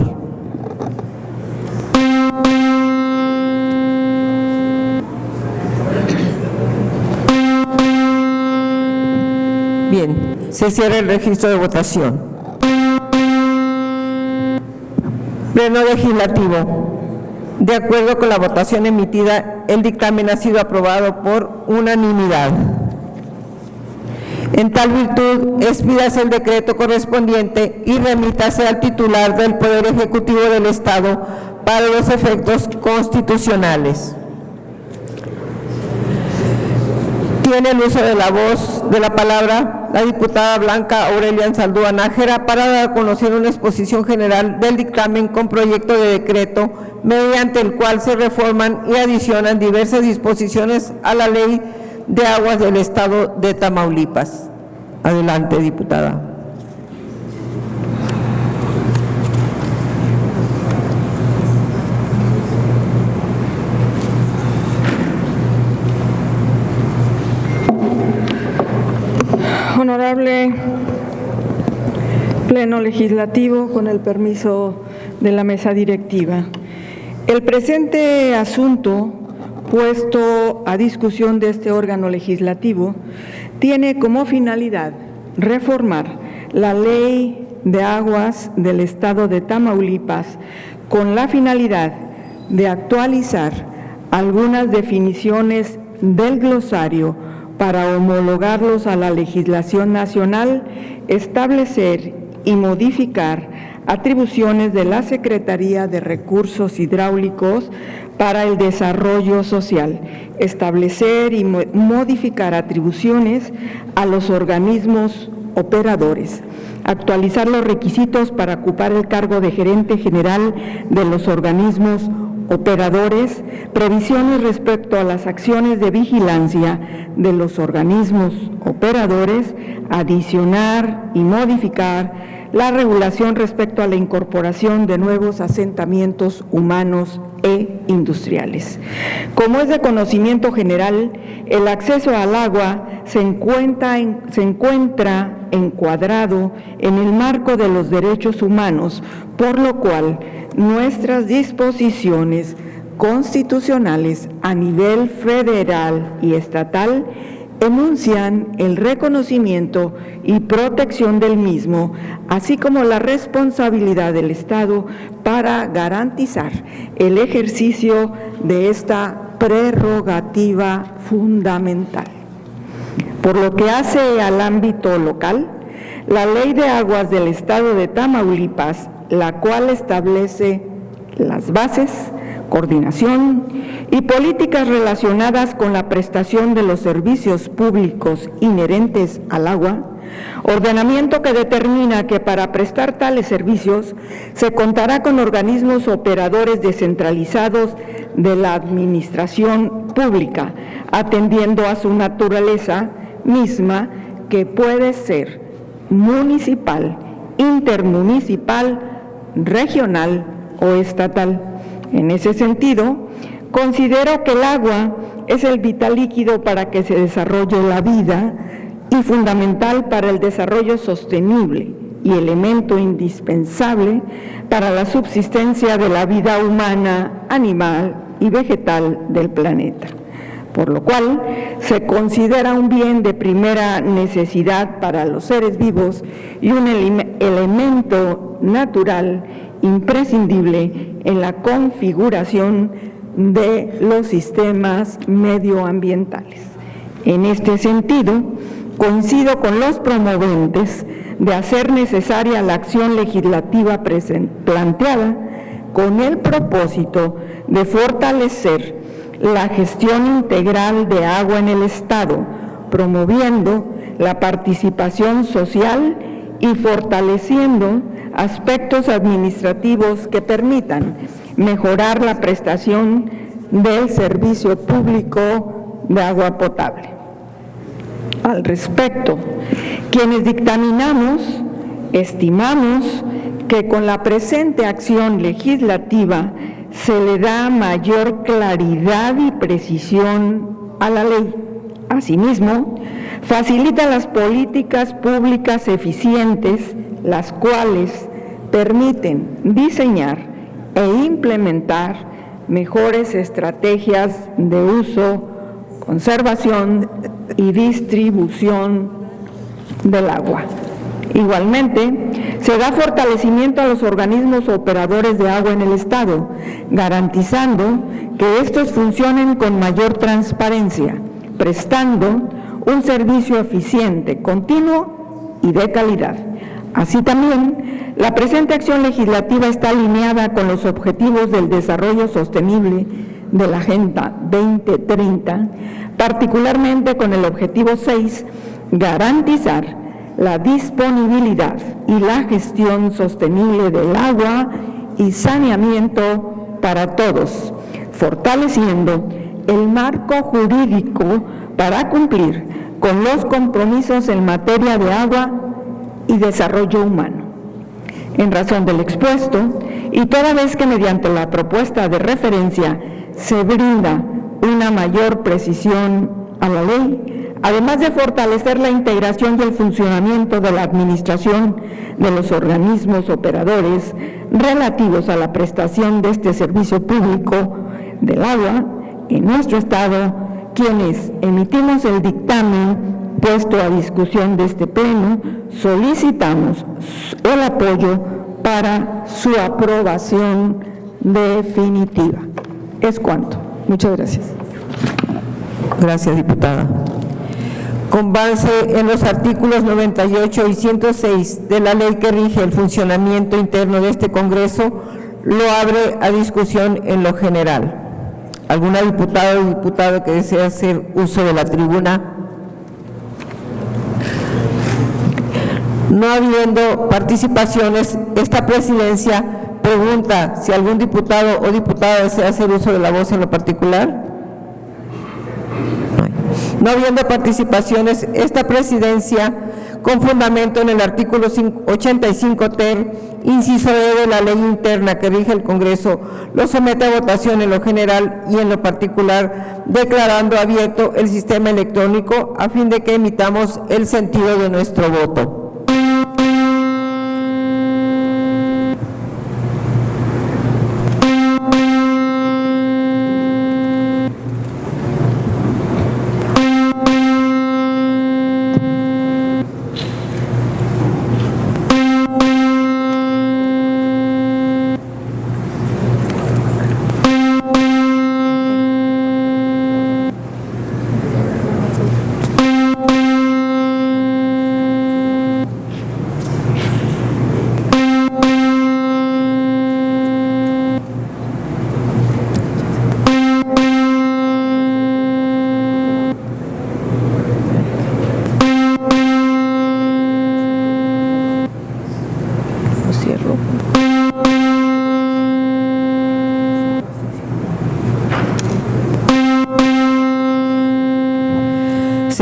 Bien, se cierra el registro de votación. Pleno Legislativo. De acuerdo con la votación emitida, el dictamen ha sido aprobado por unanimidad. En tal virtud, expídase el decreto correspondiente y remítase al titular del Poder Ejecutivo del Estado para los efectos constitucionales. Tiene el uso de la voz, de la palabra, la diputada Blanca Aurelia Ansaldúa Nájera para dar a conocer una exposición general del dictamen con proyecto de decreto mediante el cual se reforman y adicionan diversas disposiciones a la Ley de Aguas del Estado de Tamaulipas. Adelante, diputada. Honorable Pleno Legislativo, con el permiso de la mesa directiva. El presente asunto puesto a discusión de este órgano legislativo tiene como finalidad reformar la Ley de Aguas del Estado de Tamaulipas con la finalidad de actualizar algunas definiciones del glosario para homologarlos a la legislación nacional, establecer y modificar atribuciones de la Secretaría de Recursos Hidráulicos para el Desarrollo Social, establecer y modificar atribuciones a los organismos operadores, actualizar los requisitos para ocupar el cargo de gerente general de los organismos operadores, previsiones respecto a las acciones de vigilancia de los organismos operadores, adicionar y modificar la regulación respecto a la incorporación de nuevos asentamientos humanos e industriales. Como es de conocimiento general, el acceso al agua se encuentra encuadrado en el marco de los derechos humanos, por lo cual nuestras disposiciones constitucionales a nivel federal y estatal enuncian el reconocimiento y protección del mismo, así como la responsabilidad del Estado para garantizar el ejercicio de esta prerrogativa fundamental. Por lo que hace al ámbito local, la Ley de Aguas del Estado de Tamaulipas, la cual establece las bases, coordinación y políticas relacionadas con la prestación de los servicios públicos inherentes al agua, ordenamiento que determina que para prestar tales servicios se contará con organismos operadores descentralizados de la administración pública, atendiendo a su naturaleza misma, que puede ser municipal, intermunicipal, regional o estatal. En ese sentido, considero que el agua es el vital líquido para que se desarrolle la vida y fundamental para el desarrollo sostenible y elemento indispensable para la subsistencia de la vida humana, animal y vegetal del planeta, por lo cual se considera un bien de primera necesidad para los seres vivos y un elemento natural imprescindible en la configuración de los sistemas medioambientales. En este sentido, coincido con los promoventes de hacer necesaria la acción legislativa planteada con el propósito de fortalecer la gestión integral de agua en el Estado, promoviendo la participación social y fortaleciendo aspectos administrativos que permitan mejorar la prestación del servicio público de agua potable. Al respecto, quienes dictaminamos, estimamos que con la presente acción legislativa se le da mayor claridad y precisión a la ley. Asimismo, facilita las políticas públicas eficientes, las cuales permiten diseñar e implementar mejores estrategias de uso, conservación y distribución del agua. Igualmente, se da fortalecimiento a los organismos operadores de agua en el Estado, garantizando que estos funcionen con mayor transparencia, prestando un servicio eficiente, continuo y de calidad. Así también, la presente acción legislativa está alineada con los objetivos del desarrollo sostenible de la Agenda 2030, particularmente con el objetivo 6, garantizar la disponibilidad y la gestión sostenible del agua y saneamiento para todos, fortaleciendo el marco jurídico para cumplir con los compromisos en materia de agua y desarrollo humano. En razón del expuesto, y toda vez que mediante la propuesta de referencia se brinda una mayor precisión a la ley, además de fortalecer la integración y el funcionamiento de la administración de los organismos operadores relativos a la prestación de este servicio público del agua en nuestro Estado, quienes emitimos el dictamen puesto a discusión de este pleno, solicitamos el apoyo para su aprobación definitiva. Es cuanto. Muchas gracias. Gracias, diputada. Con base en los artículos 98 y 106 de la ley que rige el funcionamiento interno de este Congreso, lo abre a discusión en lo general. ¿Alguna diputada o diputado que desea hacer uso de la tribuna? No habiendo participaciones, esta presidencia pregunta si algún diputado o diputada desea hacer uso de la voz en lo particular. No habiendo participaciones, esta presidencia, con fundamento en el artículo 85 ter, inciso E de la ley interna que rige el Congreso, lo somete a votación en lo general y en lo particular, declarando abierto el sistema electrónico a fin de que emitamos el sentido de nuestro voto.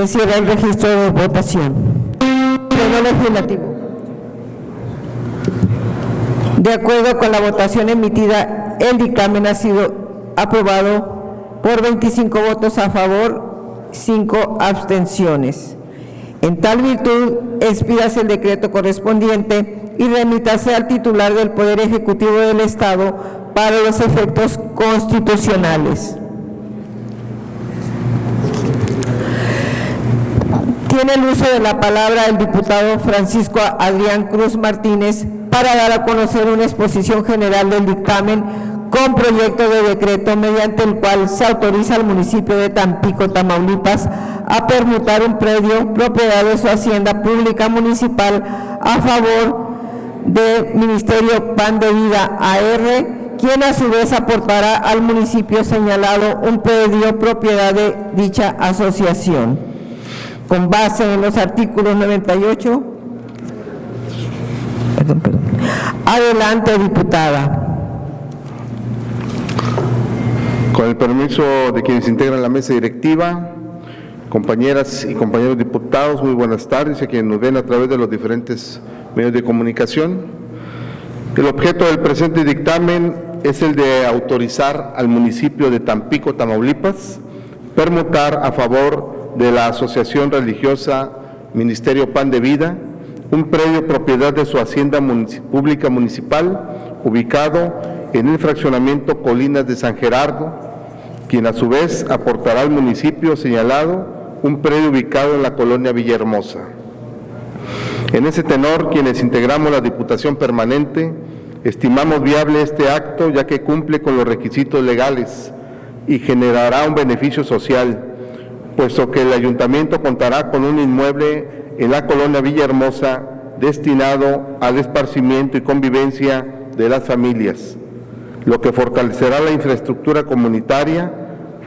Se cierra el registro de votación. Pleno Legislativo. De acuerdo con la votación emitida, el dictamen ha sido aprobado por 25 votos a favor, 5 abstenciones. En tal virtud, expídase el decreto correspondiente y remítase al titular del Poder Ejecutivo del Estado para los efectos constitucionales. Tiene el uso de la palabra el diputado Francisco Adrián Cruz Martínez para dar a conocer una exposición general del dictamen con proyecto de decreto mediante el cual se autoriza al municipio de Tampico, Tamaulipas, a permutar un predio propiedad de su hacienda pública municipal a favor del Ministerio Pan de Vida AR, quien a su vez aportará al municipio señalado un predio propiedad de dicha asociación. Con base en los artículos 98. Adelante, diputada. Con el permiso de quienes integran la mesa directiva, compañeras y compañeros diputados, muy buenas tardes a quienes nos ven a través de los diferentes medios de comunicación. El objeto del presente dictamen es el de autorizar al municipio de Tampico, Tamaulipas, permutar a favor de la Asociación Religiosa Ministerio Pan de Vida un predio propiedad de su hacienda pública municipal ubicado en el fraccionamiento Colinas de San Gerardo, quien a su vez aportará al municipio señalado un predio ubicado en la colonia Villahermosa. En ese tenor, quienes integramos la Diputación Permanente, estimamos viable este acto ya que cumple con los requisitos legales y generará un beneficio social, puesto que el ayuntamiento contará con un inmueble en la colonia Villahermosa destinado al esparcimiento y convivencia de las familias, lo que fortalecerá la infraestructura comunitaria,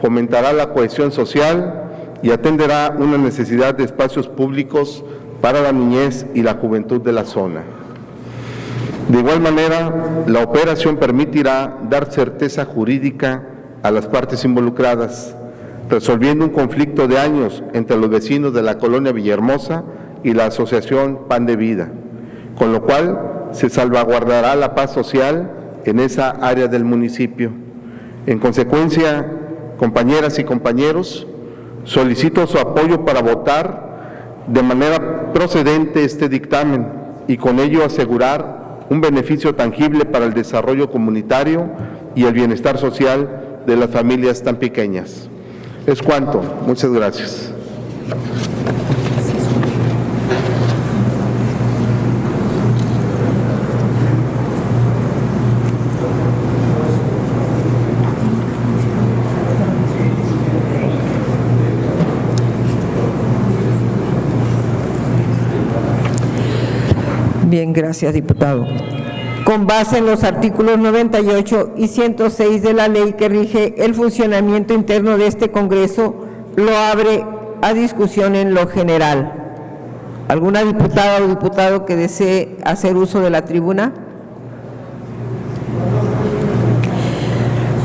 fomentará la cohesión social y atenderá una necesidad de espacios públicos para la niñez y la juventud de la zona. De igual manera, la operación permitirá dar certeza jurídica a las partes involucradas, resolviendo un conflicto de años entre los vecinos de la colonia Villahermosa y la Asociación Pan de Vida, con lo cual se salvaguardará la paz social en esa área del municipio. En consecuencia, compañeras y compañeros, solicito su apoyo para votar de manera procedente este dictamen y con ello asegurar un beneficio tangible para el desarrollo comunitario y el bienestar social de las familias tan pequeñas. Es cuanto. Muchas gracias. Bien, gracias, diputado. Con base en los artículos 98 y 106 de la ley que rige el funcionamiento interno de este Congreso, lo abre a discusión en lo general. ¿Alguna diputada o diputado que desee hacer uso de la tribuna?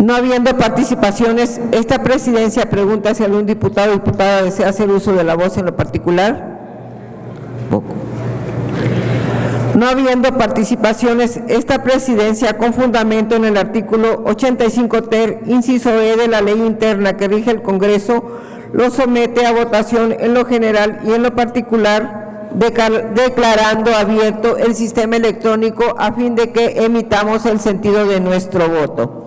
No habiendo participaciones, esta presidencia pregunta si algún diputado o diputada desea hacer uso de la voz en lo particular. Poco. No habiendo participaciones, esta presidencia, con fundamento en el artículo 85 ter, inciso E de la ley interna que rige el Congreso, lo somete a votación en lo general y en lo particular, declarando abierto el sistema electrónico a fin de que emitamos el sentido de nuestro voto.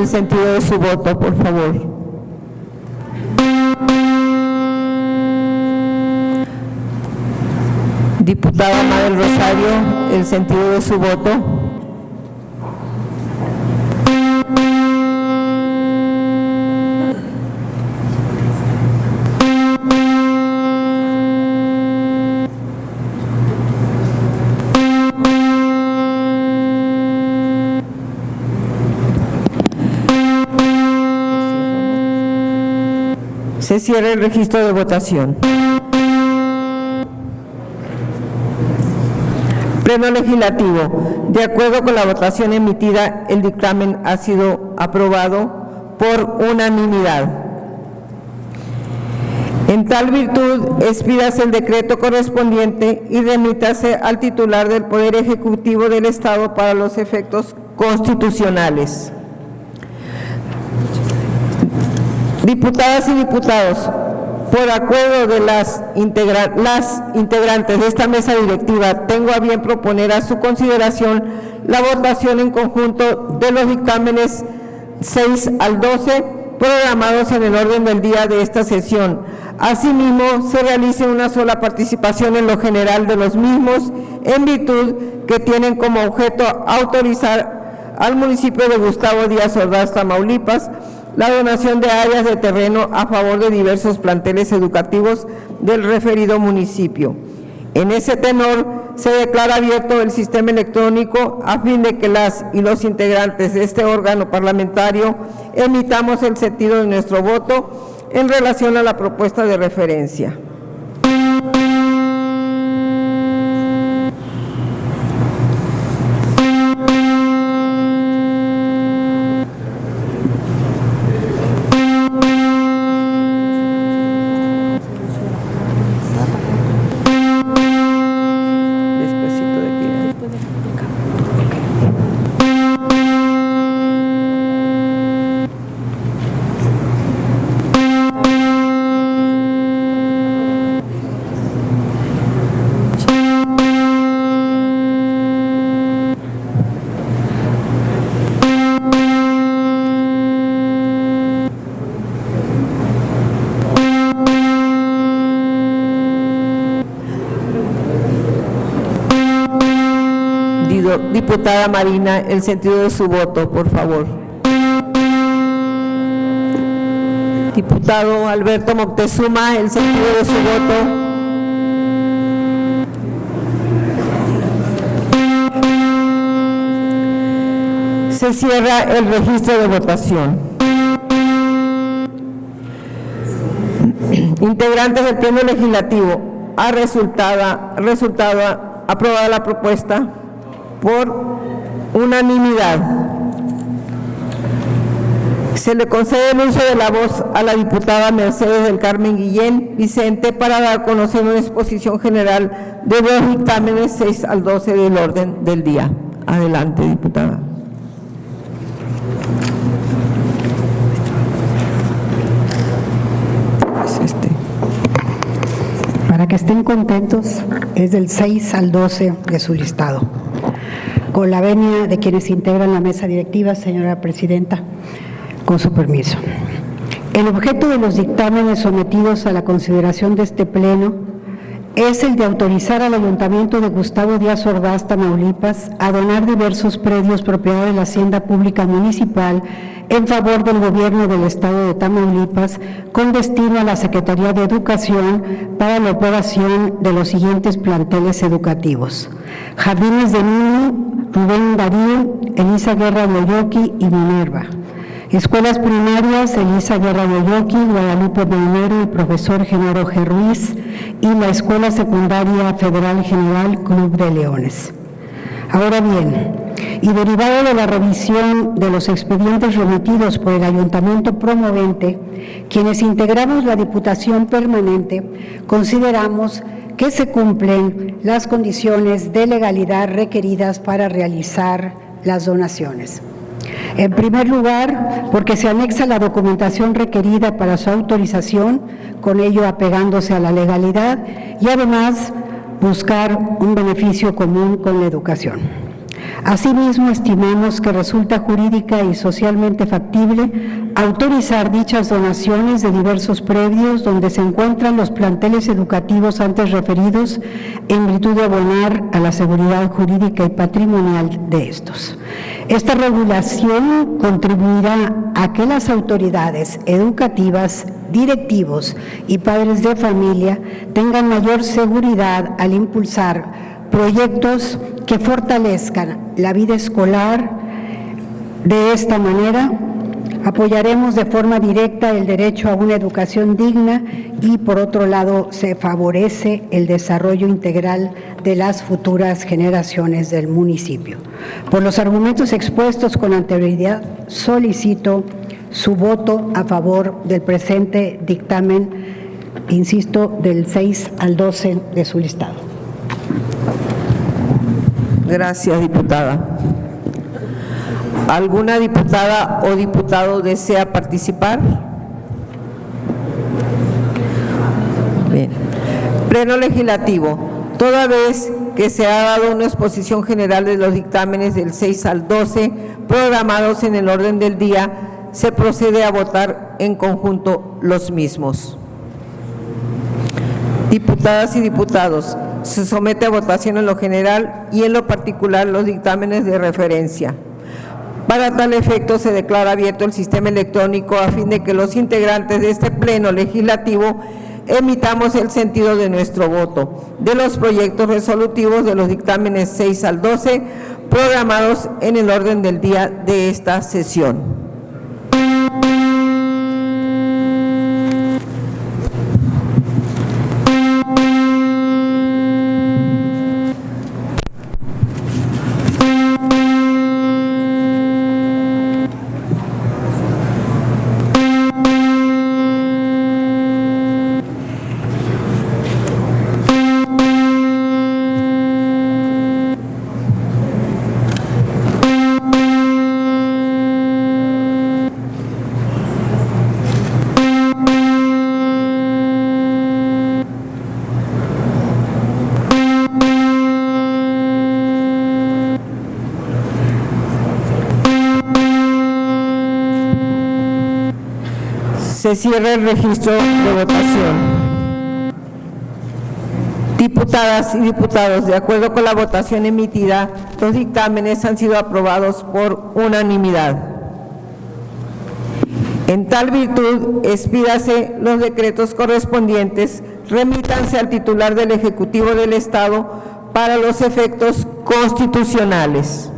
el sentido de su voto, por favor. Diputada Mabel Rosario, el sentido de su voto. Se cierra el registro de votación. Pleno Legislativo. De acuerdo con la votación emitida, el dictamen ha sido aprobado por unanimidad. En tal virtud, expídase el decreto correspondiente y remítase al titular del Poder Ejecutivo del Estado para los efectos constitucionales. Diputadas y diputados, por acuerdo de las integrantes de esta mesa directiva, tengo a bien proponer a su consideración la votación en conjunto de los dictámenes 6 al 12 programados en el orden del día de esta sesión. Asimismo, se realice una sola participación en lo general de los mismos, en virtud que tienen como objeto autorizar al municipio de Gustavo Díaz Ordaz, Tamaulipas, la donación de áreas de terreno a favor de diversos planteles educativos del referido municipio. En ese tenor, se declara abierto el sistema electrónico a fin de que las y los integrantes de este órgano parlamentario emitamos el sentido de nuestro voto en relación a la propuesta de referencia. Diputada Marina, el sentido de su voto, por favor. Diputado Alberto Moctezuma, el sentido de su voto. Se cierra el registro de votación. Integrantes del Pleno Legislativo, ha resultado aprobada la propuesta por unanimidad. Se le concede el uso de la voz a la diputada Mercedes del Carmen Guillén Vicente para dar a conocer una exposición general de los dictámenes 6 al 12 del orden del día. Adelante, diputada. Para que estén contentos, es del 6 al 12 de su listado. Con la venia de quienes integran la mesa directiva, señora presidenta, con su permiso. El objeto de los dictámenes sometidos a la consideración de este pleno es el de autorizar al Ayuntamiento de Gustavo Díaz Ordaz, Tamaulipas, a donar diversos predios propiedad de la Hacienda Pública Municipal en favor del Gobierno del Estado de Tamaulipas, con destino a la Secretaría de Educación para la operación de los siguientes planteles educativos: Jardines de Niño, Rubén Darío, Elisa Guerra de Oyoqui y Minerva. Escuelas primarias: Elisa Guerra de Oyoqui, Guadalupe Monero y Profesor Genaro G. Ruiz, y la Escuela Secundaria Federal General Club de Leones. Ahora bien, y derivado de la revisión de los expedientes remitidos por el Ayuntamiento promovente, quienes integramos la Diputación Permanente, consideramos que se cumplen las condiciones de legalidad requeridas para realizar las donaciones. En primer lugar, porque se anexa la documentación requerida para su autorización, con ello apegándose a la legalidad, y además buscar un beneficio común con la educación. Asimismo, estimamos que resulta jurídica y socialmente factible autorizar dichas donaciones de diversos predios donde se encuentran los planteles educativos antes referidos en virtud de abonar a la seguridad jurídica y patrimonial de estos. Esta regulación contribuirá a que las autoridades educativas, directivos y padres de familia tengan mayor seguridad al impulsar proyectos que fortalezcan la vida escolar. De esta manera, apoyaremos de forma directa el derecho a una educación digna y, por otro lado, se favorece el desarrollo integral de las futuras generaciones del municipio. Por los argumentos expuestos con anterioridad, solicito su voto a favor del presente dictamen, insisto, del 6 al 12 de su listado. Gracias, diputada. ¿Alguna diputada o diputado desea participar? Bien. Pleno Legislativo. Toda vez que se ha dado una exposición general de los dictámenes del 6 al 12 programados en el orden del día, se procede a votar en conjunto los mismos. Diputadas y diputados, se somete a votación en lo general y en lo particular los dictámenes de referencia. Para tal efecto se declara abierto el sistema electrónico a fin de que los integrantes de este pleno legislativo emitamos el sentido de nuestro voto de los proyectos resolutivos de los dictámenes 6 al 12 programados en el orden del día de esta sesión. Se cierra el registro de votación. Diputadas y diputados, de acuerdo con la votación emitida, los dictámenes han sido aprobados por unanimidad. En tal virtud, expídase los decretos correspondientes, remítanse al titular del Ejecutivo del Estado para los efectos constitucionales.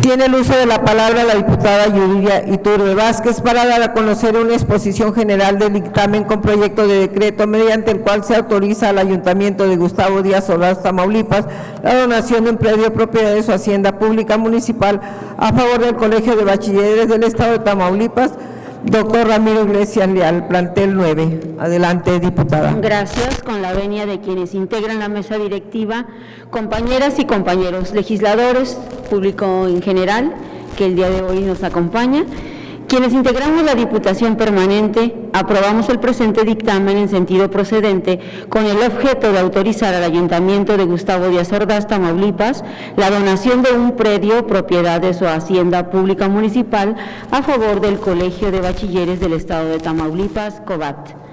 Tiene el uso de la palabra la diputada Yuridia Iturbe Vázquez para dar a conocer una exposición general del dictamen con proyecto de decreto mediante el cual se autoriza al Ayuntamiento de Gustavo Díaz Ordaz, Tamaulipas, la donación de un predio propiedad de su hacienda pública municipal a favor del Colegio de Bachilleres del Estado de Tamaulipas, doctor Ramiro Iglesias Leal, plantel 9. Adelante, diputada. Gracias. Con la venia de quienes integran la mesa directiva, compañeras y compañeros legisladores, público en general que el día de hoy nos acompaña, quienes integramos la Diputación Permanente, aprobamos el presente dictamen en sentido procedente con el objeto de autorizar al Ayuntamiento de Gustavo Díaz Ordaz, Tamaulipas, la donación de un predio propiedad de su hacienda pública municipal a favor del Colegio de Bachilleres del Estado de Tamaulipas, COBAT.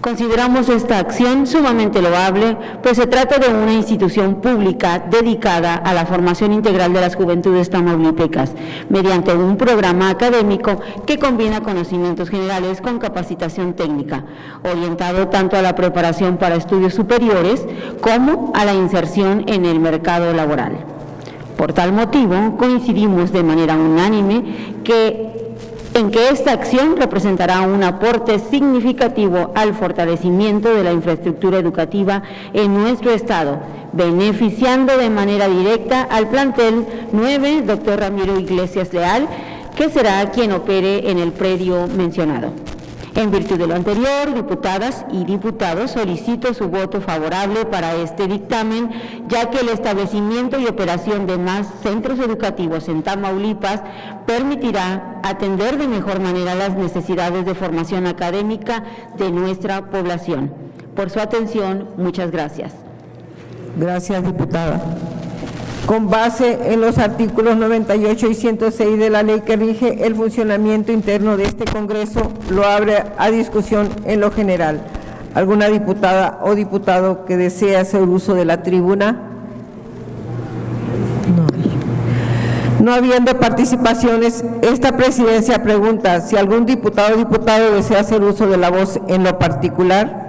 Consideramos esta acción sumamente loable, pues se trata de una institución pública dedicada a la formación integral de las juventudes tamaulipecas, mediante un programa académico que combina conocimientos generales con capacitación técnica, orientado tanto a la preparación para estudios superiores como a la inserción en el mercado laboral. Por tal motivo, coincidimos de manera unánime en que esta acción representará un aporte significativo al fortalecimiento de la infraestructura educativa en nuestro Estado, beneficiando de manera directa al plantel 9, doctor Ramiro Iglesias Leal, que será quien opere en el predio mencionado. En virtud de lo anterior, diputadas y diputados, solicito su voto favorable para este dictamen, ya que el establecimiento y operación de más centros educativos en Tamaulipas permitirá atender de mejor manera las necesidades de formación académica de nuestra población. Por su atención, muchas gracias. Gracias, diputada. con base en los artículos 98 y 106 de la ley que rige el funcionamiento interno de este Congreso, lo abre a discusión en lo general. ¿Alguna diputada o diputado que desee hacer uso de la tribuna? No habiendo participaciones, esta presidencia pregunta si algún diputado o diputada desea hacer uso de la voz en lo particular.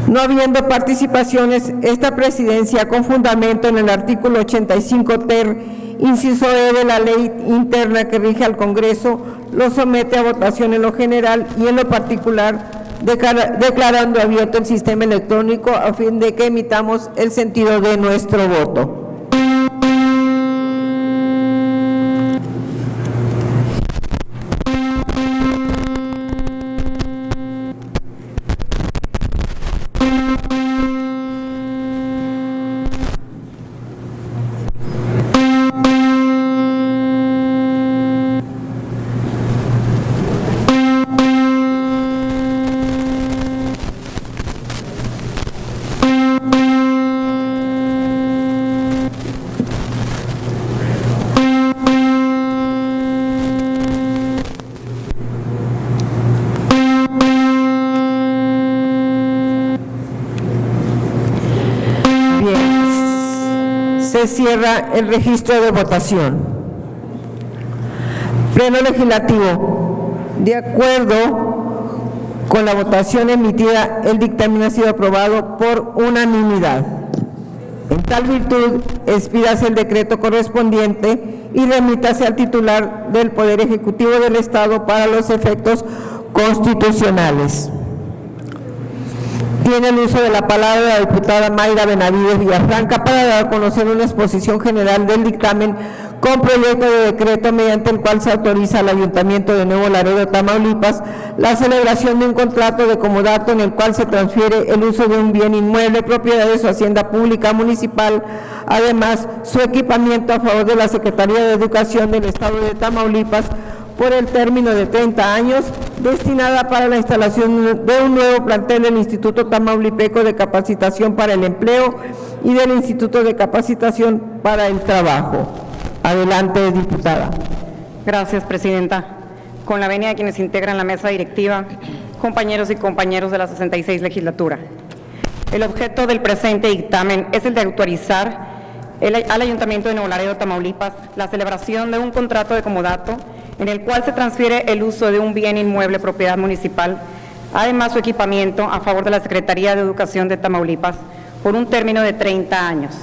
No habiendo participaciones, esta presidencia, con fundamento en el artículo 85 ter, inciso E de la ley interna que rige al Congreso, lo somete a votación en lo general y en lo particular, declarando abierto el sistema electrónico a fin de que emitamos el sentido de nuestro voto. Se cierra el registro de votación. Pleno Legislativo. De acuerdo con la votación emitida, el dictamen ha sido aprobado por unanimidad. En tal virtud, expídase el decreto correspondiente y remítase al titular del Poder Ejecutivo del Estado para los efectos constitucionales. Tiene el uso de la palabra la diputada Mayra Benavides Villafranca para dar a conocer una exposición general del dictamen con proyecto de decreto mediante el cual se autoriza al Ayuntamiento de Nuevo Laredo, Tamaulipas, la celebración de un contrato de comodato en el cual se transfiere el uso de un bien inmueble, propiedad de su hacienda pública municipal, además su equipamiento a favor de la Secretaría de Educación del Estado de Tamaulipas, por el término de 30 años, destinada para la instalación de un nuevo plantel del Instituto Tamaulipeco de Capacitación para el Empleo y del Instituto de Capacitación para el Trabajo. Adelante, diputada. Gracias, presidenta. Con la venia de quienes integran la mesa directiva, compañeros y compañeros de la 66 legislatura. El objeto del presente dictamen es el de autorizar al Ayuntamiento de Nuevo Laredo, Tamaulipas, la celebración de un contrato de comodato en el cual se transfiere el uso de un bien inmueble propiedad municipal, además su equipamiento a favor de la Secretaría de Educación de Tamaulipas por un término de 30 años,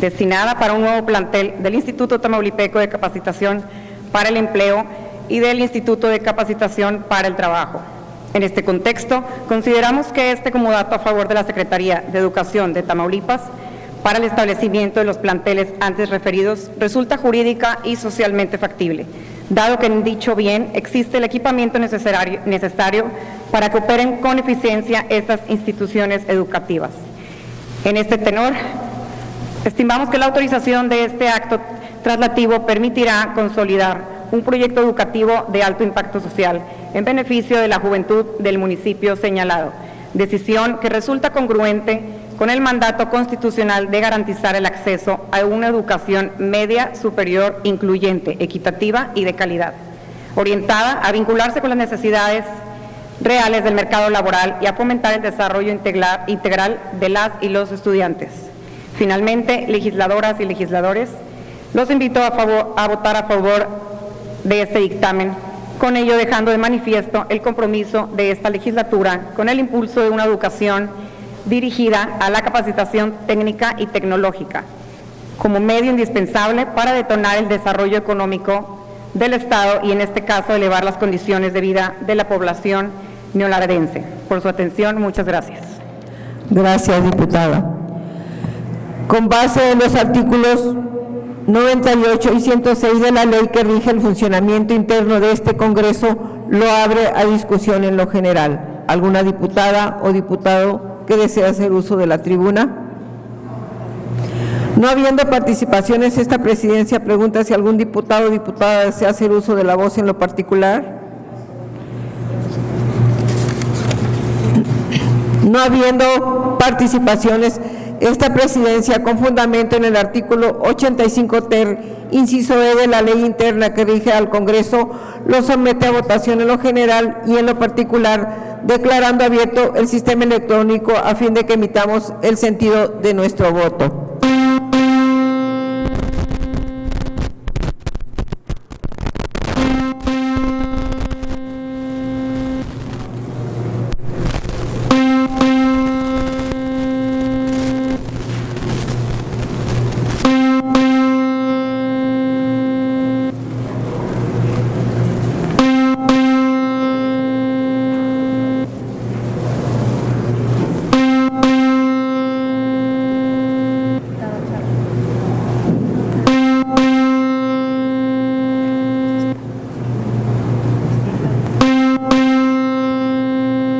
destinada para un nuevo plantel del Instituto Tamaulipeco de Capacitación para el Empleo y del Instituto de Capacitación para el Trabajo. En este contexto, consideramos que este comodato a favor de la Secretaría de Educación de Tamaulipas para el establecimiento de los planteles antes referidos resulta jurídica y socialmente factible, dado que en dicho bien existe el equipamiento necesario para que operen con eficiencia estas instituciones educativas. En este tenor, estimamos que la autorización de este acto traslativo permitirá consolidar un proyecto educativo de alto impacto social en beneficio de la juventud del municipio señalado, decisión que resulta congruente con el mandato constitucional de garantizar el acceso a una educación media superior, incluyente, equitativa y de calidad, orientada a vincularse con las necesidades reales del mercado laboral y a fomentar el desarrollo integral de las y los estudiantes. Finalmente, legisladoras y legisladores, los invito a votar a favor de este dictamen, con ello dejando de manifiesto el compromiso de esta legislatura con el impulso de una educación dirigida a la capacitación técnica y tecnológica, como medio indispensable para detonar el desarrollo económico del Estado y, en este caso, elevar las condiciones de vida de la población neolaredense. Por su atención, muchas gracias. Gracias, diputada. Con base en los artículos 98 y 106 de la ley que rige el funcionamiento interno de este Congreso, lo abre a discusión en lo general. ¿Alguna diputada o diputado que desea hacer uso de la tribuna? No habiendo participaciones, esta presidencia pregunta si algún diputado o diputada desea hacer uso de la voz en lo particular. No habiendo participaciones, esta presidencia, con fundamento en el artículo 85 ter, inciso E de la ley interna que rige al Congreso, lo somete a votación en lo general y en lo particular, declarando abierto el sistema electrónico a fin de que emitamos el sentido de nuestro voto.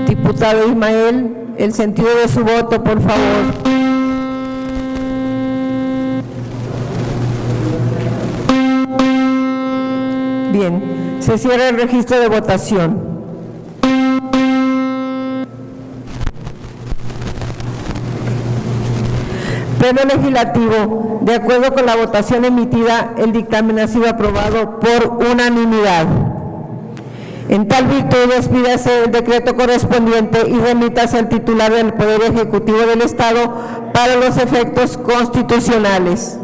Diputado Ismael, el sentido de su voto, por favor. Bien, se cierra el registro de votación. Pleno Legislativo, de acuerdo con la votación emitida, el dictamen ha sido aprobado por unanimidad. En tal virtud, expídase el decreto correspondiente y remítase al titular del Poder Ejecutivo del Estado para los efectos constitucionales.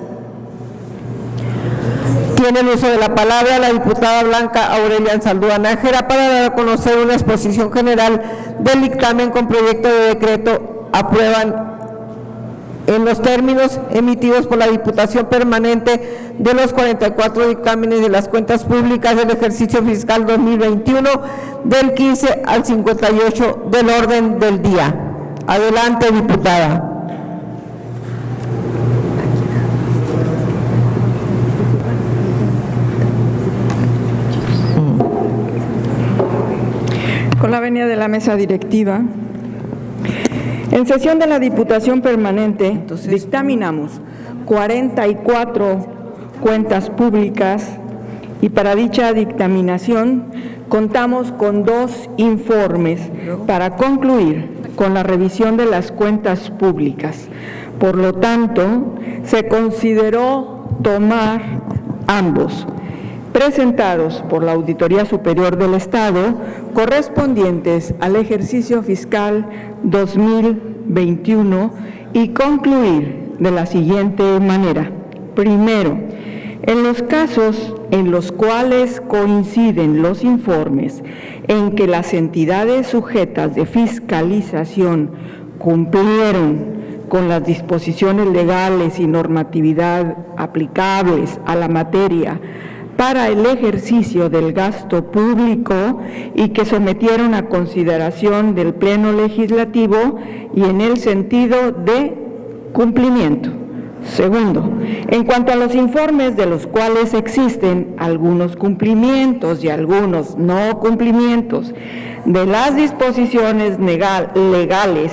Tiene el uso de la palabra la diputada Blanca Aurelia Ansaldúa Nájera para dar a conocer una exposición general del dictamen con proyecto de decreto. Aprueban en los términos emitidos por la Diputación Permanente de los 44 dictámenes de las cuentas públicas del ejercicio fiscal 2021 del 15 al 58 del orden del día. Adelante, diputada. Con la venia de la mesa directiva, en sesión de la Diputación Permanente dictaminamos 44 cuentas públicas y para dicha dictaminación contamos con 2 informes para concluir con la revisión de las cuentas públicas. Por lo tanto, se consideró tomar ambos, presentados por la Auditoría Superior del Estado, correspondientes al ejercicio fiscal 2021 y concluir de la siguiente manera. Primero, en los casos en los cuales coinciden los informes en que las entidades sujetas de fiscalización cumplieron con las disposiciones legales y normatividad aplicables a la materia para el ejercicio del gasto público y que sometieron a consideración del Pleno Legislativo y en el sentido de cumplimiento. Segundo, en cuanto a los informes de los cuales existen algunos cumplimientos y algunos no cumplimientos de las disposiciones legales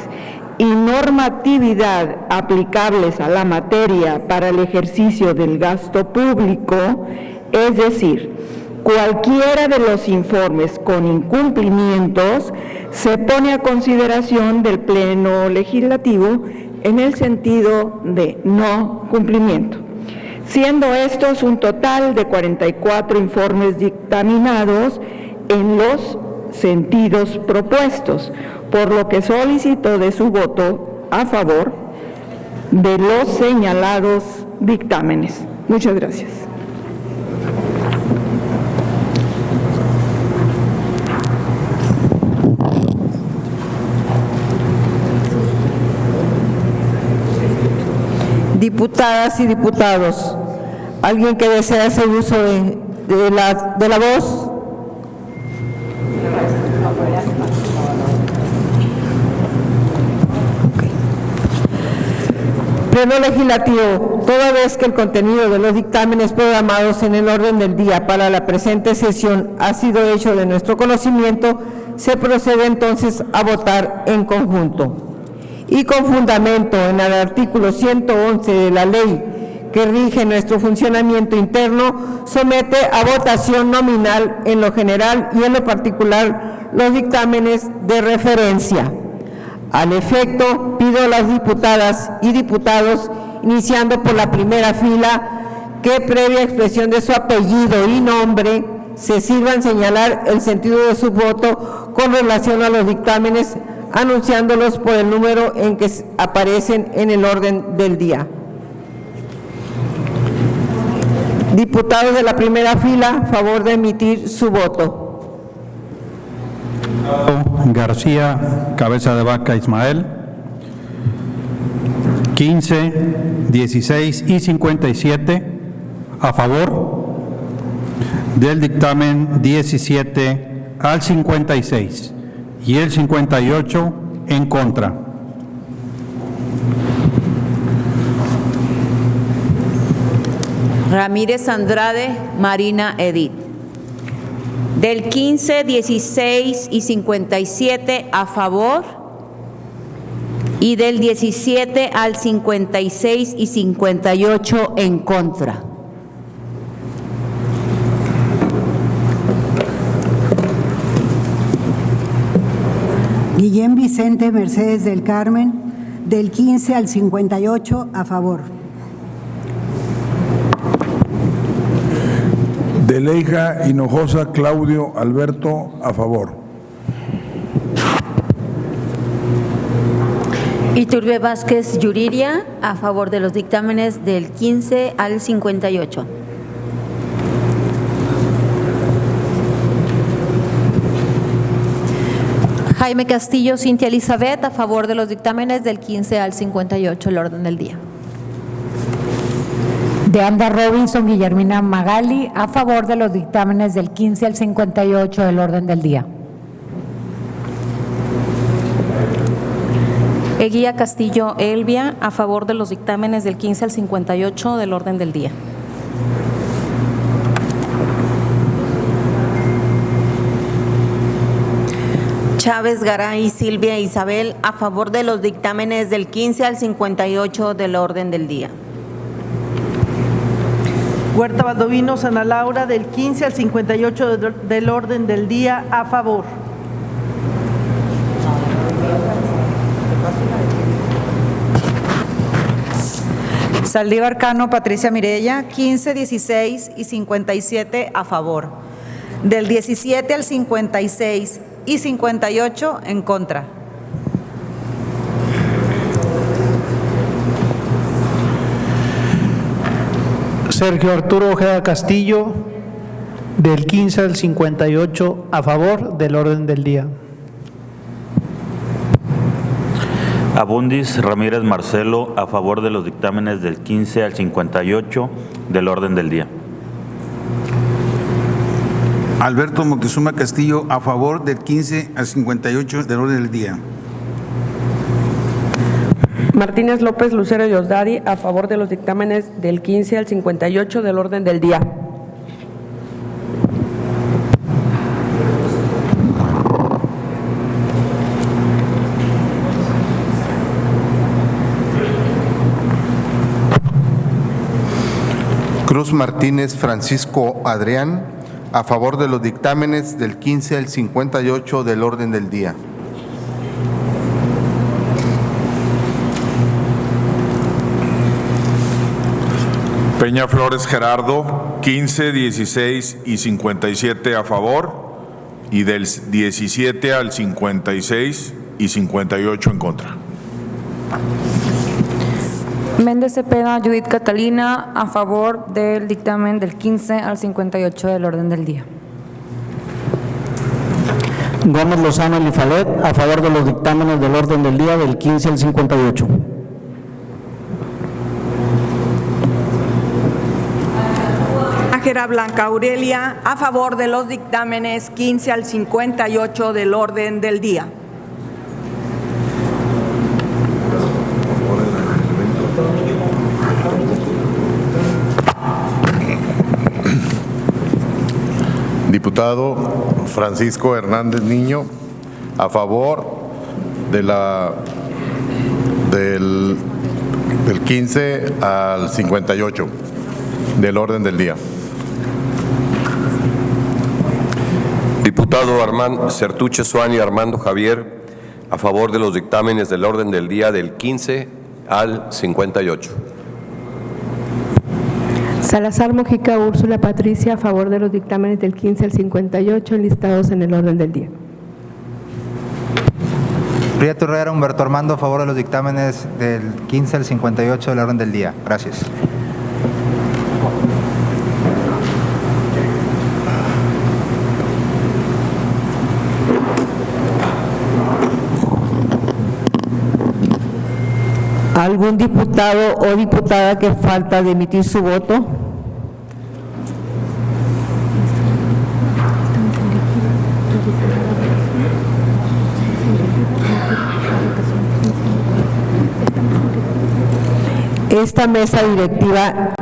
y normatividad aplicables a la materia para el ejercicio del gasto público, es decir, cualquiera de los informes con incumplimientos se pone a consideración del Pleno Legislativo en el sentido de no cumplimiento, siendo estos un total de 44 informes dictaminados en los sentidos propuestos, por lo que solicito de su voto a favor de los señalados dictámenes. Muchas gracias. Diputadas y diputados, ¿alguien que desea hacer uso de la voz? Pleno Legislativo, toda vez que el contenido de los dictámenes programados en el orden del día para la presente sesión ha sido hecho de nuestro conocimiento, se procede entonces a votar en conjunto. Y con fundamento en el artículo 111 de la ley que rige nuestro funcionamiento interno, somete a votación nominal en lo general y en lo particular los dictámenes de referencia. Al efecto, pido a las diputadas y diputados, iniciando por la primera fila, que previa expresión de su apellido y nombre, se sirvan señalar el sentido de su voto con relación a los dictámenes, anunciándolos por el número en que aparecen en el orden del día. Diputados de la primera fila, favor de emitir su voto. García, Cabeza de Vaca Ismael. 15, 16 y 57 a favor del dictamen 17 al 56 y el 58 en contra. Ramírez Andrade, Marina Edith. Del 15, 16 y 57 a favor y del 17 al 56 y 58 en contra. Guillén Vicente Mercedes del Carmen, del 15 al 58 a favor. De Leija Hinojosa Claudio Alberto a favor. Iturbe Vázquez Yuriria a favor de los dictámenes del 15 al 58. Jaime Castillo Cintia Elizabeth a favor de los dictámenes del 15 al 58, el orden del día. De Anda Robinson Guillermina Magali a favor de los dictámenes del 15 al 58 del orden del día. Eguía Castillo Elvia a favor de los dictámenes del 15 al 58 del orden del día. Chávez Garay Silvia Isabel a favor de los dictámenes del 15 al 58 del orden del día. Huerta Baldovino Sana Laura del 15 al 58 del orden del día a favor. Saldívar Cano Patricia Mireya 15, 16 y 57 a favor. Del 17 al 56 y 58 en contra. Sergio Arturo Ojeda Castillo, del 15 al 58, a favor del orden del día. Abundis Ramírez Marcelo, a favor de los dictámenes del 15 al 58 del orden del día. Alberto Moctezuma Castillo, a favor del 15 al 58 del orden del día. Martínez López Lucero Yosdadi, a favor de los dictámenes del 15 al 58 del orden del día. Cruz Martínez Francisco Adrián, a favor de los dictámenes del 15 al 58 del orden del día. Peña Flores Gerardo, 15, 16 y 57 a favor y del 17 al 56 y 58 en contra. Méndez Cepeda Judith Catalina, a favor del dictamen del 15 al 58 del orden del día. Gómez Lozano Elifalet, a favor de los dictámenes del orden del día del 15 al 58. Nájera Blanca Aurelia, a favor de los dictámenes 15 al 58 del orden del día. Diputado Francisco Hernández Niño, a favor de del 15 al 58 del orden del día. Diputado Sertuche Suani Armando Javier, a favor de los dictámenes del orden del día del 15 al 58. Salazar Mojica Úrsula Patricia, a favor de los dictámenes del 15 al 58 enlistados en el orden del día. Prieto Herrera Humberto Armando, a favor de los dictámenes del 15 al 58 del orden del día. Gracias. ¿Algún diputado o diputada que falta de emitir su voto? Esta mesa directiva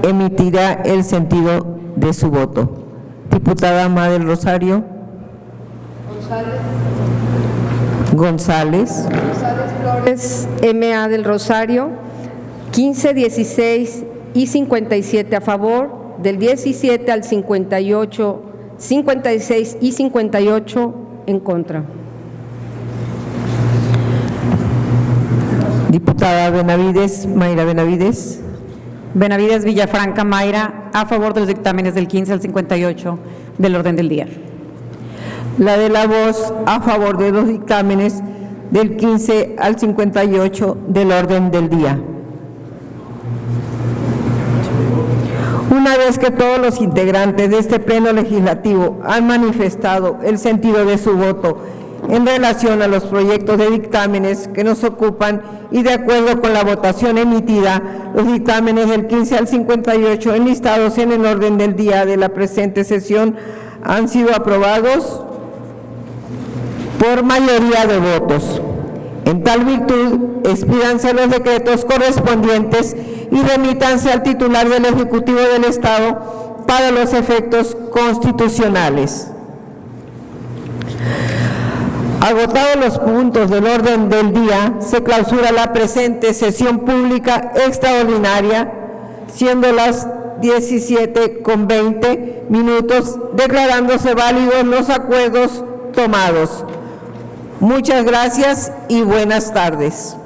emitirá el sentido de su voto. Diputada Ama del Rosario. González. Flores M.A. del Rosario, 15, 16 y 57 a favor, del 17 al 58, 56 y 58 en contra. Diputada Benavides, Mayra Benavides. Benavides Villafranca Mayra, a favor de los dictámenes del 15 al 58 del orden del día. La de la voz, a favor de los dictámenes del 15 al 58 del orden del día. Una vez que todos los integrantes de este pleno legislativo han manifestado el sentido de su voto en relación a los proyectos de dictámenes que nos ocupan y de acuerdo con la votación emitida, los dictámenes del 15 al 58 enlistados en el orden del día de la presente sesión han sido aprobados por mayoría de votos. En tal virtud, expídanse los decretos correspondientes y remítanse al titular del Ejecutivo del Estado para los efectos constitucionales. Agotados los puntos del orden del día, se clausura la presente sesión pública extraordinaria, siendo las 17:20, declarándose válidos los acuerdos tomados. Muchas gracias y buenas tardes.